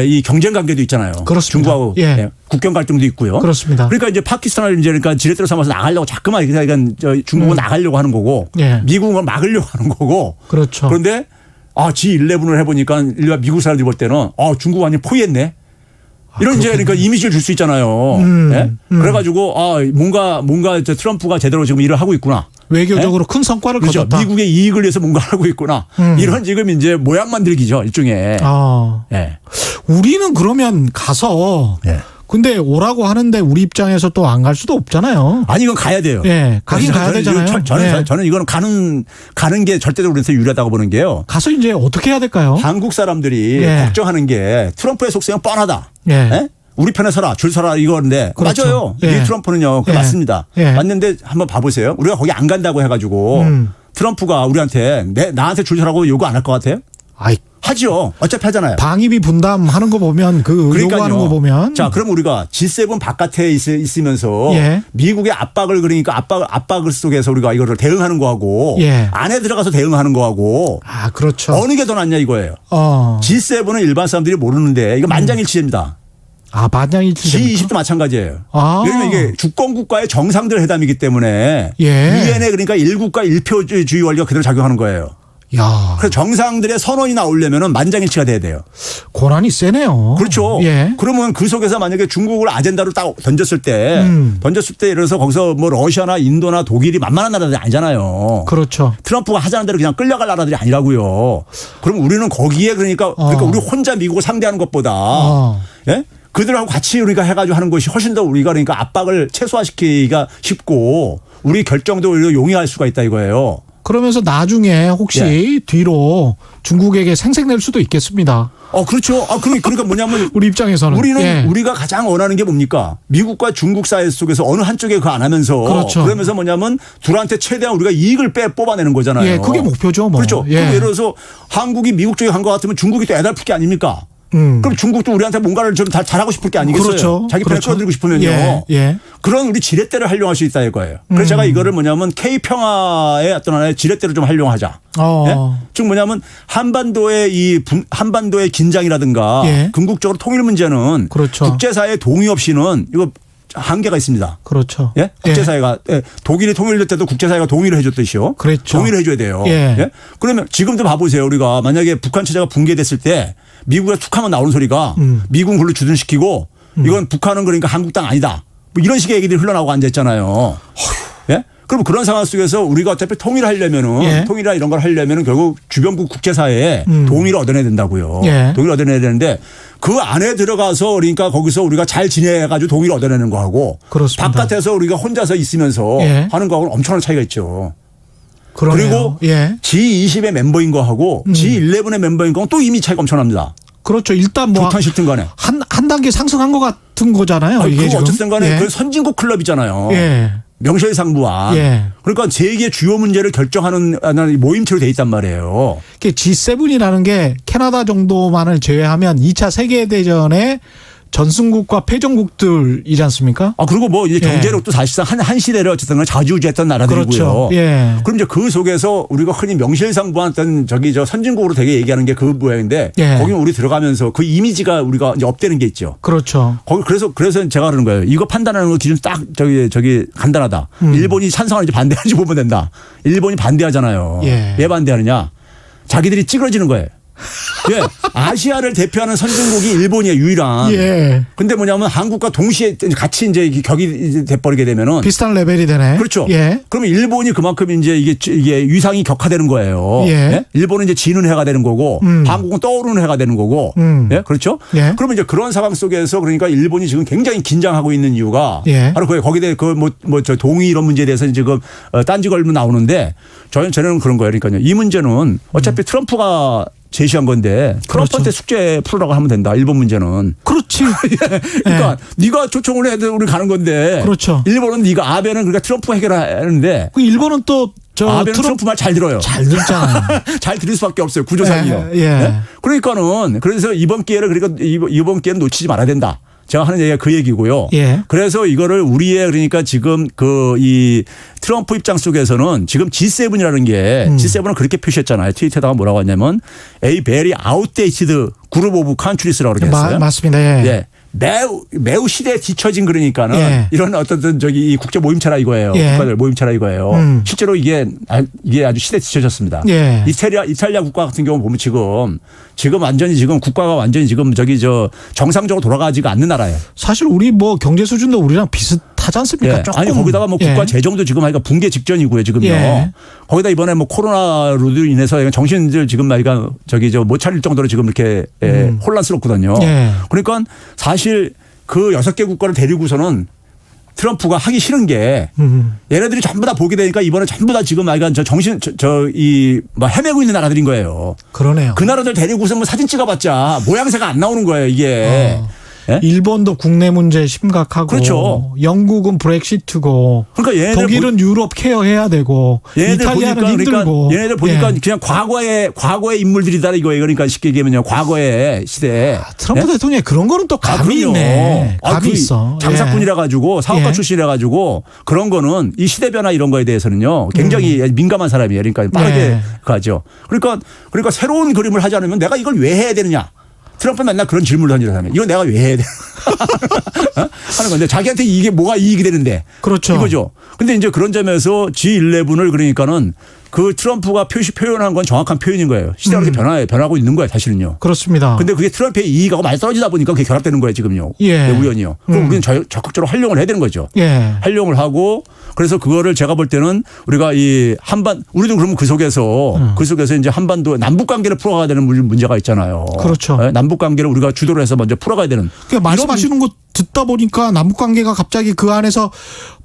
이 경쟁 관계도 있잖아요. 그렇습니다. 중국하고 예. 국경 갈등도 있고요. 그렇습니다. 그러니까 이제 파키스탄을 이제 그러니까 지렛대로 삼아서 나가려고 자꾸만 그러니까 중국은 나가려고 하는 거고 예. 미국은 막으려고 하는 거고. 그렇죠. 그런데 G11을 해보니까 일반 미국 사람들이 볼 때는 중국 완전 포위했네. 이런 이제 그러니까 이미지를 줄 수 있잖아요. 예? 그래가지고 뭔가 트럼프가 제대로 지금 일을 하고 있구나. 외교적으로 큰 성과를 그렇죠. 거뒀다. 미국의 이익을 위해서 뭔가 하고 있구나. 이런 지금 이제 모양 만들기죠. 일종의. 예. 우리는 그러면 가서 예. 근데 오라고 하는데 우리 입장에서 또 안 갈 수도 없잖아요. 아니 이건 가야 돼요. 예. 가긴 가야 되잖아요. 저는 이거는 가는 게 절대적으로 우리한테 유리하다고 보는 게요. 가서 이제 어떻게 해야 될까요? 한국 사람들이 예. 걱정하는 게 트럼프의 속성은 뻔하다. 예. 예? 우리 편에 서라, 줄 서라 이건데 그렇죠. 맞아요. 예. 이 트럼프는요. 그거 예. 맞습니다. 예. 맞는데 한번 봐보세요. 우리가 거기 안 간다고 해가지고 트럼프가 우리한테 나한테 줄 서라고 요구 안 할 것 같아요? 아이, 하죠. 어차피 하잖아요. 방위비 분담하는 거 보면 요구하는 거 보면 자, 그럼 우리가 G7 바깥에 있으면서 예. 미국의 압박을 그러니까 압박을 속에서 우리가 이거를 대응하는 거하고 예. 안에 들어가서 대응하는 거하고 그렇죠. 어느 게 더 낫냐 이거예요. G7은 일반 사람들이 모르는데 이거 만장일치입니다. 만장일치. G20도 마찬가지예요. 왜냐면 이게 주권 국가의 정상들 회담이기 때문에 예. 유엔에 그러니까 1국가 1표주의 원리가 그대로 작용하는 거예요. 야. 그래서 정상들의 선언이 나오려면은 만장일치가 돼야 돼요. 고난이 세네요. 그렇죠. 예. 그러면 그 속에서 만약에 중국을 아젠다로 딱 던졌을 때 예를 들어서 거기서 뭐 러시아나 인도나 독일이 만만한 나라들이 아니잖아요. 그렇죠. 트럼프가 하자는 대로 그냥 끌려갈 나라들이 아니라고요. 그럼 우리는 거기에 그러니까 우리 혼자 미국을 상대하는 것보다 예? 그들하고 같이 우리가 해가지고 하는 것이 훨씬 더 우리가 그러니까 압박을 최소화시키기가 쉽고 우리 결정도 오히려 용이할 수가 있다 이거예요. 그러면서 나중에 혹시 예. 뒤로 중국에게 생색낼 수도 있겠습니다. 그렇죠. 그러니까 뭐냐면 우리 입장에서는 우리는 예. 우리가 가장 원하는 게 뭡니까? 미국과 중국 사이 속에서 어느 한쪽에 그거 안 하면서 그렇죠. 그러면서 뭐냐면 둘한테 최대한 우리가 이익을 뽑아내는 거잖아요. 예, 그게 목표죠, 뭐. 그렇죠. 예. 그럼 예를 들어서 한국이 미국 쪽에 간 것 같으면 중국이 또 애달플 게 아닙니까? 그럼 중국도 우리한테 뭔가를 좀 잘하고 싶을 게 아니겠어요? 그렇죠. 자기 편에 그렇죠. 끌어들이고 싶으면요. 예. 예. 그런 우리 지렛대를 활용할 수 있다 이거예요. 그래서 제가 이거를 뭐냐면 K평화의 어떤 하나의 지렛대를 좀 활용하자. 예? 즉 뭐냐면 한반도의 긴장이라든가 예. 궁극적으로 통일 문제는 그렇죠. 국제사회의 동의 없이는 이거 한계가 있습니다. 그렇죠. 예? 국제사회가 독일이 통일될 때도 국제사회가 동의를 해줬듯이요. 그렇죠. 동의를 해줘야 돼요. 예. 예? 그러면 지금도 봐보세요. 우리가 만약에 북한 체제가 붕괴됐을 때 미국에 툭 하면 나오는 소리가 미군 굴로 주둔시키고 이건 북한은 그러니까 한국 땅 아니다. 뭐 이런 식의 얘기들이 흘러나오고 앉아있잖아요. 예? 그럼 그런 상황 속에서 우리가 어차피 통일하려면은 예. 통일이나 이런 걸 하려면은 결국 주변국 국제사회에 동의를 얻어내야 된다고요. 예. 동의를 얻어내야 되는데 그 안에 들어가서 그러니까 거기서 우리가 잘 지내가지고 동의를 얻어내는 거하고 그렇습니다. 바깥에서 우리가 혼자서 있으면서 예. 하는 거하고는 엄청난 차이가 있죠. 그러네요. 그리고 예. G20의 멤버인 거하고 G11의 멤버인 거는 또 이미 차이가 엄청납니다. 그렇죠. 일단 뭐 좋든 싫든 간에. 한 단계 상승한 것 같은 거잖아요. 이게 그거 지금. 어쨌든 간에 예. 그 선진국 클럽이잖아요. 예. 명실상부한. 예. 그러니까 세계 주요 문제를 결정하는 모임체로 돼 있단 말이에요. G7이라는 게 캐나다 정도만을 제외하면 2차 세계대전의 전승국과 패전국들이지 않습니까? 그리고 뭐 이제 예. 경제력도 사실상 한 시대를 어쨌든 자주유지했던 나라들이고요. 그렇죠. 예. 그럼 이제 그 속에서 우리가 흔히 명실상부한 어떤 저 선진국으로 되게 얘기하는 게 그 모양인데 예. 거기 우리 들어가면서 그 이미지가 우리가 이제 업되는 게 있죠. 그렇죠. 거기 그래서 제가 그러는 거예요. 이거 판단하는 거 기준 딱 저기 간단하다. 일본이 찬성하는지 반대하는지 보면 된다. 일본이 반대하잖아요. 예. 왜 반대하느냐? 자기들이 찌그러지는 거예요. 예. 아시아를 대표하는 선진국이 일본이에요, 유일한. 예. 근데 뭐냐면 한국과 동시에 같이 이제 격이 돼버리게 되면은. 비슷한 레벨이 되네. 그렇죠. 예. 그러면 일본이 그만큼 이제 이게 위상이 격화되는 거예요. 예. 예? 일본은 이제 지는 해가 되는 거고 한국은 떠오르는 해가 되는 거고. 예? 그렇죠. 예. 그러면 이제 그런 상황 속에서 그러니까 일본이 지금 굉장히 긴장하고 있는 이유가 예. 바로 거기에 대해 저 동의 이런 문제에 대해서 지금 딴지 걸면 나오는데 저는 그런 거예요. 그러니까요. 이 문제는 어차피 트럼프가 제시한 건데 트럼프한테 그렇죠. 숙제 풀으라고 하면 된다. 일본 문제는. 그렇지. 그러니까 네가 초청을 해야 우리 가는 건데. 그렇죠. 일본은 네가 아베는 그러니까 트럼프가 해결하는데. 그 일본은 또 아베는 트럼프 말 잘 들어요. 잘 듣잖아요. 잘 들을 수밖에 없어요. 구조상이요. 예. 예. 그러니까는 그래서 이번 기회를 그러니까 이번 기회는 놓치지 말아야 된다. 제가 하는 얘기가 그 얘기고요. 예. 그래서 이거를 우리의 그러니까 지금 이 트럼프 입장 속에서는 지금 G7이라는 게 G7은 그렇게 표시했잖아요. 트위터에다가 뭐라고 하냐면 A very outdated group of countries라고 그랬어요. 맞습니다. 예. 예. 매우 시대에 뒤처진 그러니까는 예. 이런 어떤 이 국제 모임체라 이거예요. 예. 국가들 모임체라 이거예요. 실제로 이게 아주 시대에 뒤처졌습니다. 예. 이탈리아 국가 같은 경우 보면 지금 완전히 지금 국가가 완전히 지금 정상적으로 돌아가지가 않는 나라예요. 사실 우리 뭐 경제 수준도 우리랑 비슷하지 않습니까? 예. 조금. 아니 거기다가 뭐 국가 예. 재정도 지금 하니까 붕괴 직전이고요. 지금요. 예. 거기다 이번에 뭐 코로나로 인해서 정신들 지금 말이가 못 차릴 정도로 지금 이렇게 혼란스럽거든요. 예. 그러니까 사실 그 6개 국가를 데리고서는 트럼프가 하기 싫은 게 얘네들이 전부 다 보게 되니까 이번에 전부 다 지금 말이가 헤매고 있는 나라들인 거예요. 그러네요. 그 나라들 데리고서 뭐 사진 찍어봤자 모양새가 안 나오는 거예요. 이게. 예? 일본도 국내 문제 심각하고 그렇죠. 영국은 브렉시트고 그러니까 얘네들 독일은 유럽 케어해야 되고 이탈리아는 힘들고 얘네들 보니까 그냥 과거의 인물들이다 이거예요. 그러니까 쉽게 얘기하면요. 과거의 시대에. 트럼프 대통령이 그런 거는 또 감이 그럼요. 있네. 감이 있어. 장사꾼이라 가지고 사업가 예. 출신이라 가지고 그런 거는 이 시대 변화 이런 거에 대해서는요. 굉장히 민감한 사람이에요. 그러니까 빠르게 예. 가죠. 그러니까 새로운 그림을 하지 않으면 내가 이걸 왜 해야 되느냐. 트럼프 맨날 그런 질문을 던지는 사람이에요. 이거 내가 왜 해야 돼? 하는 건데 자기한테 이게 뭐가 이익이 되는데. 그렇죠. 이거죠. 근데 이제 그런 점에서 G11을 그러니까는 그 트럼프가 표현한 건 정확한 표현인 거예요. 시대가 그렇게 변하고 있는 거예요, 사실은요. 그렇습니다. 근데 그게 트럼프의 이익하고 많이 떨어지다 보니까 그게 결합되는 거예요, 지금요. 예. 우연히요. 그럼 우리는 적극적으로 활용을 해야 되는 거죠. 예. 활용을 하고 그래서 그거를 제가 볼 때는 우리가 이 우리도 그러면 그 속에서 이제 한반도 남북 관계를 풀어가야 되는 문제가 있잖아요. 그렇죠. 네? 남북 관계를 우리가 주도를 해서 먼저 풀어가야 되는. 그러니까 말씀하시는 거 듣다 보니까 남북 관계가 갑자기 그 안에서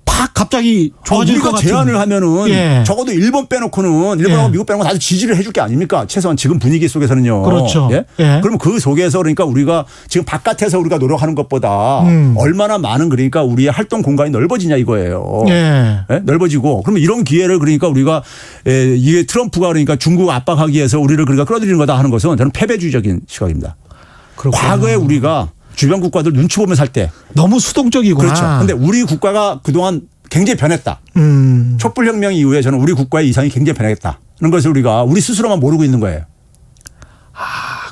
팍 갑자기 좋아질 것 우리가 같은. 제안을 하면은 예. 적어도 일본 빼놓고는 일본하고 예. 미국 빼놓고 다들 지지를 해줄 게 아닙니까? 최소한 지금 분위기 속에서는요. 그렇죠. 예? 예. 그러면 그 속에서 그러니까 우리가 지금 바깥에서 우리가 노력하는 것보다 얼마나 많은 그러니까 우리의 활동 공간이 넓어지냐 이거예요. 예. 예? 넓어지고 그러면 이런 기회를 그러니까 우리가 이게 트럼프가 그러니까 중국 압박하기 위해서 우리를 그러니까 끌어들이는 거다 하는 것은 저는 패배주의적인 시각입니다. 그렇구나. 과거에 우리가 주변 국가들 눈치 보면서 할 때 너무 수동적이구나. 그렇죠. 근데 우리 국가가 그동안 굉장히 변했다. 촛불혁명 이후에 저는 우리 국가의 이상이 굉장히 변했다는 것을 우리 스스로만 모르고 있는 거예요.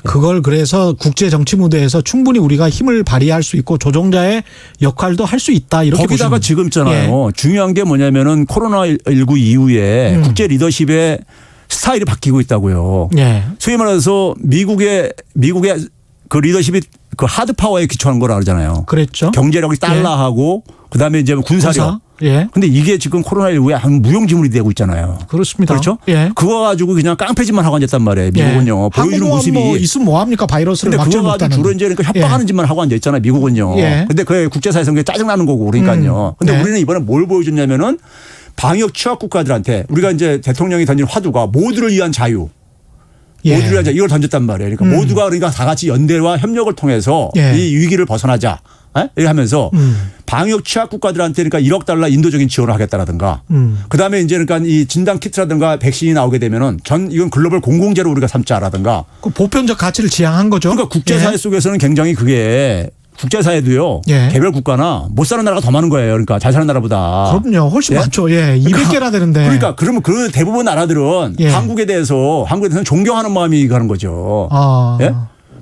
그걸 그래서 국제 정치 무대에서 충분히 우리가 힘을 발휘할 수 있고 조종자의 역할도 할 수 있다. 이렇게 거기다가 보시면. 지금 있잖아요. 예. 중요한 게 뭐냐면은 코로나19 이후에 국제 리더십의 스타일이 바뀌고 있다고요. 예. 소위 말해서 미국의 그 리더십이 그 하드 파워에 기초한 거라 그러잖아요. 그랬죠. 경제력이 달러하고 그다음에 이제 군사력. 예. 근데 이게 지금 코로나19에 무용지물이 되고 있잖아요. 그렇습니다. 그렇죠? 예. 그거 가지고 그냥 깡패짓만 하고 앉았단 말이에요. 미국은요. 보여주는 모습이. 뭐 있으면 뭐 합니까? 바이러스를 근데 막지 그거 가지고 못하는. 주로 이제 그러니까 협박하는 짓만 하고 앉아 있잖아요. 미국은요. 예. 근데 그 국제사회에서 그게 짜증나는 거고 그러니까요. 근데 네. 우리는 이번에 뭘 보여줬냐면은 방역 취약 국가들한테 우리가 이제 대통령이 던진 화두가 모두를 위한 자유. 예. 모두를 위한 자유 이걸 던졌단 말이에요. 그러니까 모두가 그러니까 다 같이 연대와 협력을 통해서 예. 이 위기를 벗어나자. 이렇게 하면서 방역 취약 국가들한테 그러니까 1억 달러 인도적인 지원을 하겠다라든가 그다음에 이제 그러니까 이 진단 키트라든가 백신이 나오게 되면은 이건 글로벌 공공재로 우리가 삼자라든가 그 보편적 가치를 지향한 거죠. 그러니까 국제사회 예. 속에서는 굉장히 그게 국제사회도요. 예. 개별 국가나 못 사는 나라가 더 많은 거예요. 그러니까 잘 사는 나라보다. 그럼요. 훨씬 예? 많죠. 예. 200개나 되는데. 그러니까 그러면 그 대부분 나라들은 예. 한국에 대해서는 존경하는 마음이 가는 거죠. 아. 예?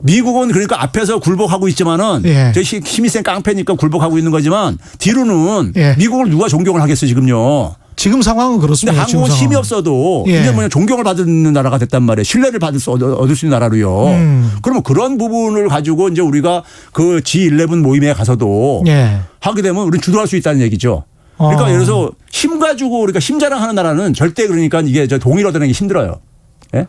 미국은 그러니까 앞에서 굴복하고 있지만은 예. 저 힘이 센 깡패니까 굴복하고 있는 거지만 뒤로는 예. 미국을 누가 존경을 하겠어요 지금요. 지금 상황은 근데 그렇습니다. 한국은 지금 힘이 상황은. 없어도 예. 이제 뭐냐 존경을 받는 나라가 됐단 말이에요. 신뢰를 얻을 수 있는 나라로요. 그러면 그런 부분을 가지고 이제 우리가 그 G11 모임에 가서도 예. 하게 되면 우리는 주도할 수 있다는 얘기죠. 그러니까 예를 들어서 힘 가지고 우리가 힘 자랑하는 나라는 절대 그러니까 이게 동의를 얻어내는 게 힘들어요. 예?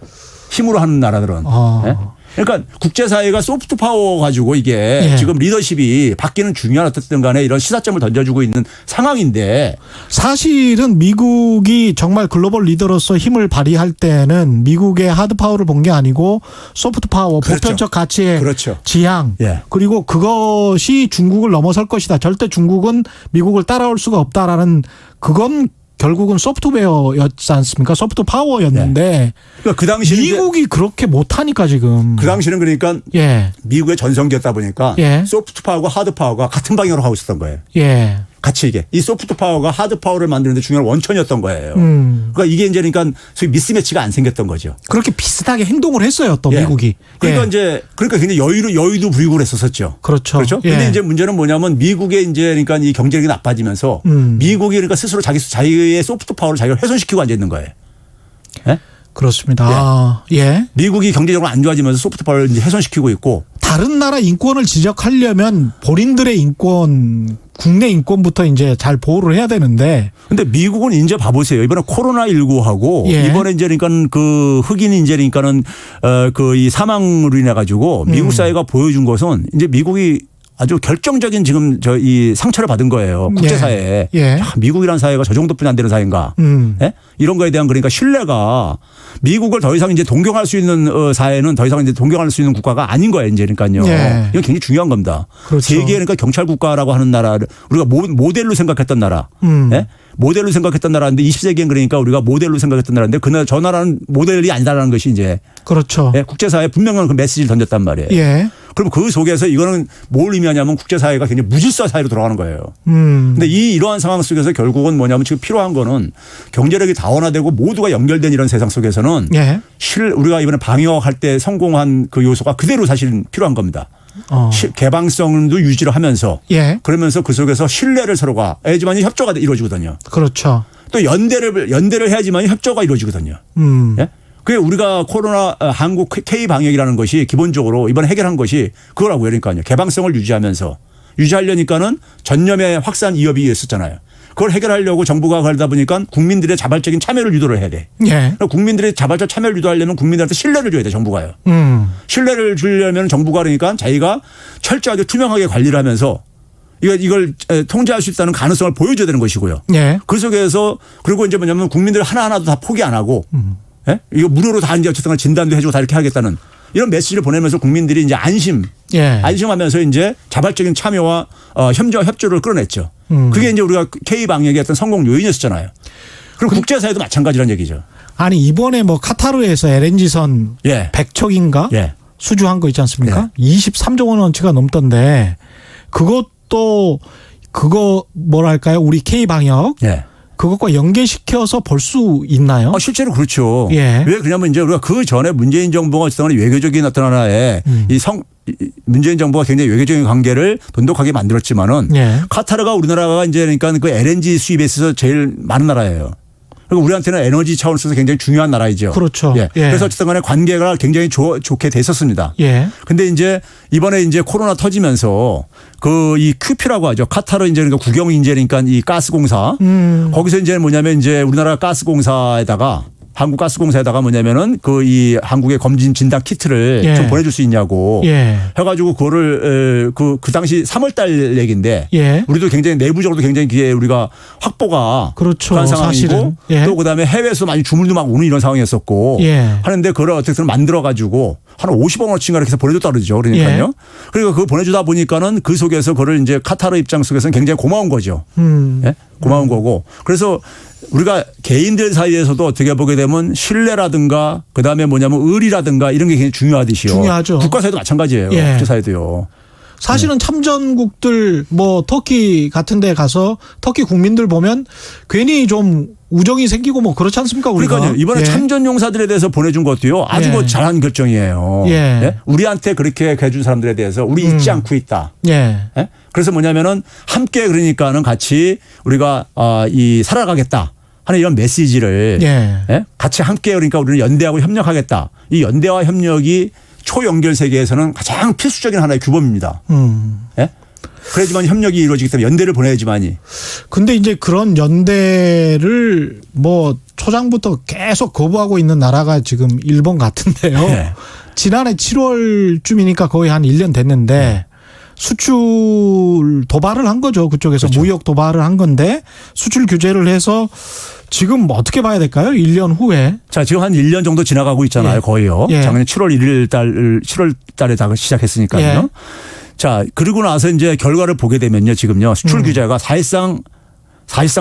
힘으로 하는 나라들은. 예? 그러니까 국제사회가 소프트 파워 가지고 이게 예. 지금 리더십이 바뀌는 중요한 어쨌든 간에 이런 시사점을 던져주고 있는 상황인데 사실은 미국이 정말 글로벌 리더로서 힘을 발휘할 때는 미국의 하드 파워를 본 게 아니고 소프트 파워, 그렇죠. 보편적 가치의 그렇죠. 지향 예. 그리고 그것이 중국을 넘어설 것이다. 절대 중국은 미국을 따라올 수가 없다라는 그건 결국은 소프트웨어였지 않습니까? 소프트 파워였는데 그러니까 그 당시는 미국이 그렇게 못하니까 지금. 그 당시는 그러니까 예. 미국의 전성기였다 보니까 예. 소프트 파워가 하드 파워가 같은 방향으로 가고 있었던 거예요. 예. 같이 이게 이 소프트 파워가 하드 파워를 만드는데 중요한 원천이었던 거예요. 그러니까 이게 이제 그러니까 소위 미스매치가 안 생겼던 거죠. 그렇게 비슷하게 행동을 했어요. 또 예. 미국이. 그러니까 예. 이제 그러니까 굉장히 여유도 부리고 했었었죠. 그렇죠. 그렇죠. 예. 근데 이제 문제는 뭐냐면 미국의 이제 그러니까 이 경제력이 나빠지면서 미국이 그러니까 스스로 자기의 소프트 파워를 자기가 훼손시키고 앉아 있는 거예요. 예? 그렇습니다. 아, 예. 미국이 경제적으로 안 좋아지면서 소프트 파워를 이제 훼손시키고 있고 다른 나라 인권을 지적하려면 본인들의 인권, 국내 인권부터 이제 잘 보호를 해야 되는데. 근데 미국은 이제 봐보세요. 이번에 코로나19하고 예. 이번에 이제 그러니까 그 흑인 이제 그러니까는 그 이 사망으로 인해 가지고 미국 사회가 보여준 것은 이제 미국이 아주 결정적인 지금 저 이 상처를 받은 거예요. 국제사회에. 예. 예. 야, 미국이라는 사회가 저 정도뿐이 안 되는 사회인가. 예? 이런 거에 대한 그러니까 신뢰가 미국을 더 이상 이제 동경할 수 있는 사회는 더 이상 이제 동경할 수 있는 국가가 아닌 거예요. 이제 그러니까요. 예. 이건 굉장히 중요한 겁니다. 그렇죠. 세계 그러니까 경찰 국가라고 하는 나라를 우리가 모델로 생각했던 나라. 예? 모델로 생각했던 나라인데 20세기엔 그러니까 우리가 모델로 생각했던 나라인데 저 나라는 모델이 아니다라는 것이 이제 그렇죠. 예? 국제사회에 분명한 그 메시지를 던졌단 말이에요. 예. 그럼 그 속에서 이거는 뭘 의미하냐면 국제사회가 굉장히 무질서 사회로 돌아가는 거예요. 근데 이러한 상황 속에서 결국은 뭐냐면 지금 필요한 거는 경제력이 다원화되고 모두가 연결된 이런 세상 속에서는 예. 우리가 이번에 방역할 때 성공한 그 요소가 그대로 사실은 필요한 겁니다. 개방성도 유지를 하면서 예. 그러면서 그 속에서 신뢰를 서로가 애지만이 협조가 이루어지거든요. 그렇죠. 또 연대를 해야지만 협조가 이루어지거든요. 예? 그게 우리가 코로나 한국 K 방역이라는 것이 기본적으로 이번에 해결한 것이 그거라고요. 그러니까요. 개방성을 유지하려니까는 전염의 확산 위협이 있었잖아요. 그걸 해결하려고 정부가 그러다 보니까 국민들의 자발적인 참여를 유도를 해야 돼. 예. 국민들의 자발적 참여를 유도하려면 국민들한테 신뢰를 줘야 돼. 정부가요. 신뢰를 주려면 정부가 그러니까 자기가 철저하게 투명하게 관리를 하면서 이걸 통제할 수 있다는 가능성을 보여줘야 되는 것이고요. 예. 그 속에서 그리고 이제 뭐냐면 국민들 하나하나도 다 포기 안 하고 예? 이거 무료로 다 이제 어쨌든 진단도 해주고 다 이렇게 하겠다는 이런 메시지를 보내면서 국민들이 이제 안심하면서 이제 자발적인 참여와 협조를 끌어냈죠. 그게 이제 우리가 K 방역의 어떤 성공 요인이었잖아요. 그리고 국제사회도 마찬가지란 얘기죠. 아니 이번에 뭐 카타르에서 LNG선 100척인가 수주한 거 있지 않습니까? 23조 원어치가 넘던데 그것도 그거 뭐랄까요? 우리 K 방역 그것과 연계시켜서 볼 수 있나요? 실제로 그렇죠. 예. 왜 그러냐면 이제 우리가 그 전에 문재인 정부가 어떤 외교적인 어떤 하나의 문재인 정부가 굉장히 외교적인 관계를 돈독하게 만들었지만은 카타르가 우리나라가 이제 그러니까 그 LNG 수입에 있어서 제일 많은 나라예요. 그리고 우리한테는 에너지 차원에서 굉장히 중요한 나라이죠. 그렇죠. 그래서 어쨌든 간에 관계가 굉장히 좋게 됐었습니다. 근데 이제 이번에 이제 코로나 터지면서 그 이 QP라고 하죠. 카타르 이제 그러니까 국영 인재니까 이 가스공사 거기서 이제 뭐냐면 이제 우리나라 가스공사에다가 한국가스공사에다가 뭐냐면은 그 이 한국의 검진 진단 키트를 좀 보내줄 수 있냐고 해가지고 그거를 그 당시 3월달 얘기인데 우리도 굉장히 내부적으로도 굉장히 그게 우리가 확보가 그런 상황이고 또 그다음에 해외에서 많이 주문도 막 오는 이런 상황이었었고 하는데 그걸 어떻게든 만들어가지고 한 50억 원어치인가 이렇게 해서 보내줬다 그러죠. 그러니까요. 그리고 그거 보내주다 보니까는 그 속에서 그걸 이제 카타르 입장 속에서는 굉장히 고마운 거죠. 고마운 거고 그래서 우리가 개인들 사이에서도 어떻게 보게 되면 신뢰라든가 그다음에 뭐냐면 의리라든가 이런 게 굉장히 중요하듯이요. 중요하죠. 국가사회도 마찬가지예요. 국제사회도요. 사실은 참전국들 뭐 터키 같은 데 가서 터키 국민들 보면 괜히 좀 우정이 생기고 뭐 그렇지 않습니까? 우리가. 그러니까요. 이번에 참전 용사들에 대해서 보내준 것도요. 아주 잘한 결정이에요. 우리한테 그렇게 해준 사람들에 대해서 우리 잊지 않고 있다. 그래서 뭐냐면은 함께 그러니까는 같이 우리가 이 살아가겠다 하는 이런 메시지를 같이 함께 그러니까 우리는 연대하고 협력하겠다. 이 연대와 협력이 초연결 세계에서는 가장 필수적인 하나의 규범입니다. 그래야지만 협력이 이루어지기 때문에 연대를 보내야지만이. 근데 이제 그런 연대를 뭐 초장부터 계속 거부하고 있는 나라가 지금 일본 같은데요. 지난해 7월쯤이니까 거의 한 1년 됐는데 수출 도발을 한 거죠. 그쪽에서 무역 도발을 한 건데 수출 규제를 해서 지금 어떻게 봐야 될까요? 1년 후에. 자, 지금 한 1년 정도 지나가고 있잖아요. 거의요. 작년 7월 7월 달에 다 시작했으니까요. 자, 그리고 나서 이제 결과를 보게 되면요. 지금요. 수출 규제가 사실상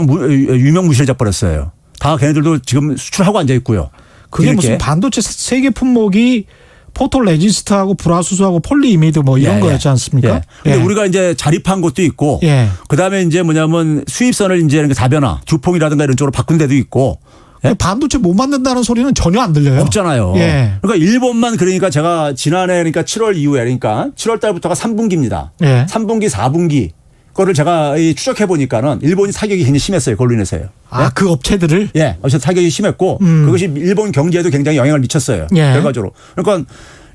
유명무실해 버렸어요. 다 걔네들도 지금 수출하고 앉아 있고요. 그게 이렇게. 무슨 반도체 세계 품목이 포토레지스트하고 불화수소하고 폴리이미드 뭐 이런 거였지 않습니까? 근데 우리가 이제 자립한 것도 있고 그다음에 이제 뭐냐면 수입선을 이제 다변화, 듀퐁이라든가 이런 쪽으로 바꾼 데도 있고 반도체 못 만든다는 소리는 전혀 안 들려요. 없잖아요. 그러니까 일본만 그러니까 제가 지난해 그러니까 7월 이후에 그러니까 7월 달부터가 3분기입니다. 3분기, 4분기 거를 제가 추적해 보니까는 일본이 타격이 굉장히 심했어요. 그걸로 인해서요. 그 업체들을? 어쨌든 타격이 심했고 그것이 일본 경제에도 굉장히 영향을 미쳤어요. 결과적으로. 그러니까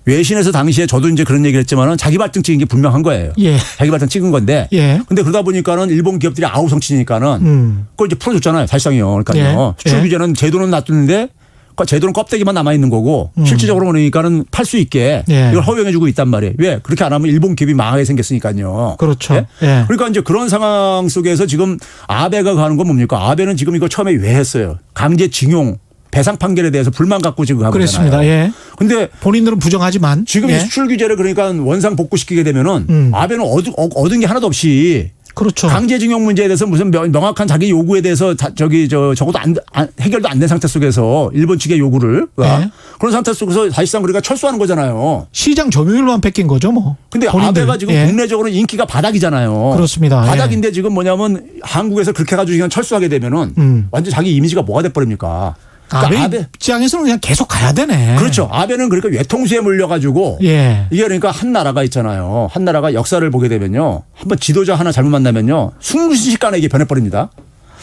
외신에서 당시에 저도 이제 그런 얘기를 했지만은 자기 발등 찍은 게 분명한 거예요. 자기 발등 찍은 건데. 근데 그러다 보니까는 일본 기업들이 아우 성취니까는 그걸 이제 풀어줬잖아요. 사실상요. 그러니까요. 수출 규제는 제도는 놔두는데 제도는 껍데기만 남아 있는 거고 실질적으로 그러니까는 팔 수 있게 이걸 허용해 주고 있단 말이에요. 왜? 그렇게 안 하면 일본 기업이 망하게 생겼으니까요. 그렇죠. 그러니까 이제 그런 상황 속에서 지금 아베가 가는 건 뭡니까? 아베는 지금 이거 처음에 왜 했어요? 강제징용 배상 판결에 대해서 불만 갖고 지금 가고 있잖아요. 그렇습니다. 근데 본인들은 부정하지만 지금 이 수출 규제를 그러니까 원상 복구시키게 되면은 아베는 얻은 게 하나도 없이 그렇죠. 강제징용 문제에 대해서 무슨 명확한 자기 요구에 대해서 적어도 해결도 안 된 상태 속에서 일본 측의 요구를 그런 상태 속에서 사실상 그러니까 철수하는 거잖아요. 시장 점유율만 뺏긴 거죠, 뭐. 근데 아베가 지금 국내적으로 인기가 바닥이잖아요. 그렇습니다. 바닥인데 지금 뭐냐면 한국에서 그렇게 해가지고 그냥 철수하게 되면은 완전 자기 이미지가 뭐가 돼버립니까? 그러니까 아베 입장에서는 그냥 계속 가야 되네. 그렇죠. 아베는 그러니까 외통수에 물려가지고 이게 그러니까 한 나라가 있잖아요. 한 나라가 역사를 보게 되면요. 한번 지도자 하나 잘못 만나면요. 순식간에 이게 변해버립니다.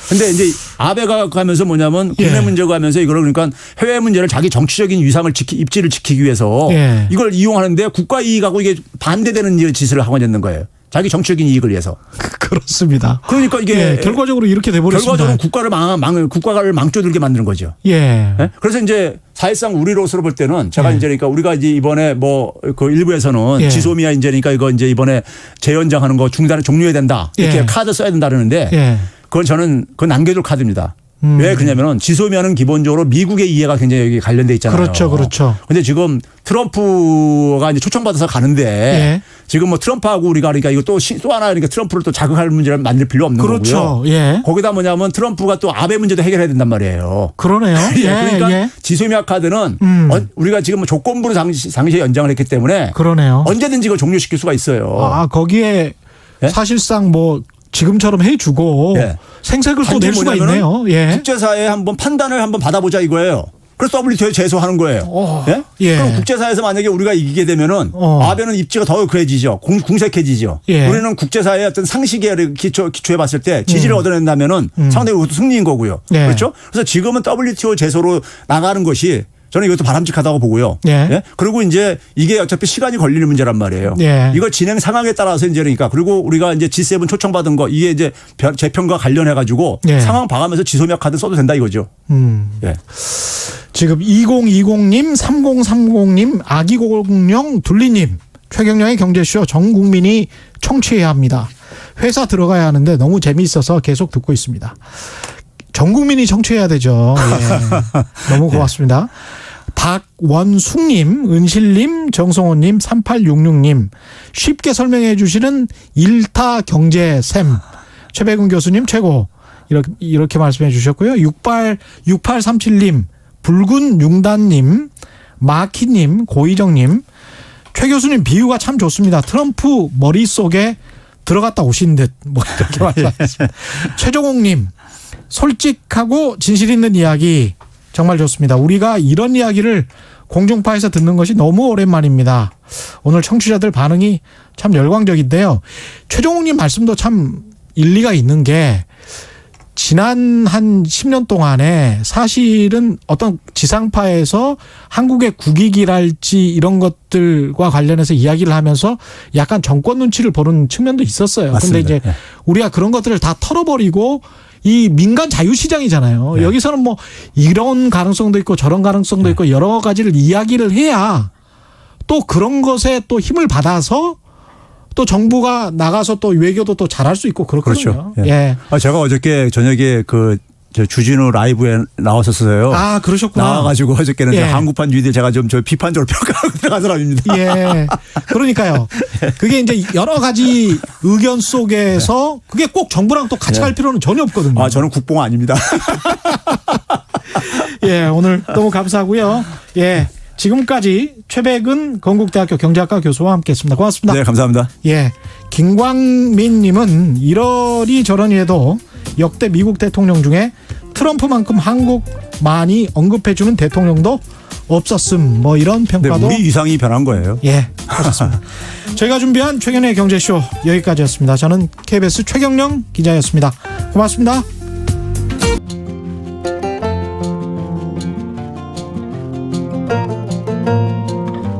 근데 이제 아베가 가면서 뭐냐면 국내 예. 문제가 하면서 이걸 그러니까 해외 문제를 자기 정치적인 위상을 입지를 지키기 위해서 예. 이걸 이용하는데 국가 이익하고 이게 반대되는 짓을 하고 있는 거예요. 자기 정치적인 이익을 위해서. 그렇습니다. 그러니까 이게 결과적으로 이렇게 돼버렸습니다. 결과적으로 국가를 망쳐들게 만드는 거죠. 예. 네? 그래서 이제 사실상 우리로서 볼 때는 제가 예. 이제 그러니까 우리가 이제 이번에 뭐 그 일부에서는 예. 지소미아 이제니까 이거 이제 이번에 재연장하는 거 중단에 종료해야 된다. 이렇게 예. 카드 써야 된다 그러는데 예. 그건 남겨둘 카드입니다. 왜 그러냐면은 지소미아는 기본적으로 미국의 이해가 굉장히 여기 관련돼 있잖아요. 그렇죠, 그렇죠. 근데 지금 트럼프가 이제 초청받아서 가는데 예. 지금 뭐 트럼프하고 우리가 그러니까 이거 또 하나 그러니까 트럼프를 또 자극할 문제를 만들 필요 없는 그렇죠. 거고요. 예. 거기다 뭐냐면 트럼프가 또 아베 문제도 해결해야 된단 말이에요. 그러네요. 예. 그러니까 예. 지소미아 카드는 우리가 지금 뭐 조건부로 당시에 연장을 했기 때문에 그러네요. 언제든지 이걸 종료시킬 수가 있어요. 아, 거기에 예? 사실상 뭐 지금처럼 해주고 예. 생색을 또 낼 수가 뭐냐면은 있네요. 예. 국제사회에 한번 판단을 한번 받아보자 이거예요. 그래서 WTO에 제소하는 거예요. 예? 예. 그럼 국제사회에서 만약에 우리가 이기게 되면은 아베는 입지가 더 그해지죠. 궁색해지죠. 예. 우리는 국제사회의 어떤 상식에 기초해 봤을 때 지지를 얻어낸다면은 상당히 그것도 승리인 거고요. 예. 그렇죠? 그래서 지금은 WTO 제소로 나가는 것이 저는 이것도 바람직하다고 보고요. 예. 그리고 이제 이게 어차피 시간이 걸리는 문제란 말이에요. 예. 이거 진행 상황에 따라서 이제 그러니까 그리고 우리가 이제 G7 초청받은 거 이게 이제 재편과 관련해 가지고 예. 상황 봐가면서 지소미아 카드 써도 된다 이거죠. 예. 지금 2020님, 3030님, 아기공룡 둘리님, 최경영의 경제쇼 전 국민이 청취해야 합니다. 회사 들어가야 하는데 너무 재미있어서 계속 듣고 있습니다. 전 국민이 청취해야 되죠. 예. 너무 고맙습니다. 박원숙님, 은실님, 정성호님, 3866님 쉽게 설명해 주시는 일타 경제샘 최백운 교수님 최고 이렇게 말씀해 주셨고요. 6837님, 붉은 융단님, 마키님, 고희정님 최 교수님 비유가 참 좋습니다. 트럼프 머릿속에 들어갔다 오신 듯 뭐 이렇게 말씀하셨습니다. 최종옥님 솔직하고 진실 있는 이야기 정말 좋습니다. 우리가 이런 이야기를 공중파에서 듣는 것이 너무 오랜만입니다. 오늘 청취자들 반응이 참 열광적인데요. 최종욱님 말씀도 참 일리가 있는 게 지난 한 10년 동안에 사실은 어떤 지상파에서 한국의 국익이랄지 이런 것들과 관련해서 이야기를 하면서 약간 정권 눈치를 보는 측면도 있었어요. 그런데 이제 우리가 그런 것들을 다 털어버리고 이 민간 자유시장이잖아요. 네. 여기서는 뭐 이런 가능성도 있고 저런 가능성도 있고 여러 가지를 이야기를 해야 또 그런 것에 또 힘을 받아서 또 정부가 나가서 또 외교도 또 잘할 수 있고 그렇거든요. 그렇죠. 예. 제가 어저께 저녁에 저 주진우 라이브에 나왔었어요. 아, 그러셨구나. 나와가지고 어저께는 한국판 뉴딜 제가 좀 비판적으로 평가하고 들어간 사람입니다. 예. 그러니까요. 그게 이제 여러 가지 의견 속에서 그게 꼭 정부랑 또 같이 갈 필요는 전혀 없거든요. 아, 저는 국뽕 아닙니다. 예, 오늘 너무 감사하고요. 예. 지금까지 최백은 건국대학교 경제학과 교수와 함께했습니다. 고맙습니다. 네, 감사합니다. 예, 김광민님은 이러니 저러니 해도 역대 미국 대통령 중에 트럼프만큼 한국 많이 언급해주는 대통령도 없었음. 뭐 이런 평가도. 우리 위상이 변한 거예요. 예, 하셨습니다. 저희가 준비한 최경영의 경제쇼 여기까지였습니다. 저는 KBS 최경영 기자였습니다. 고맙습니다.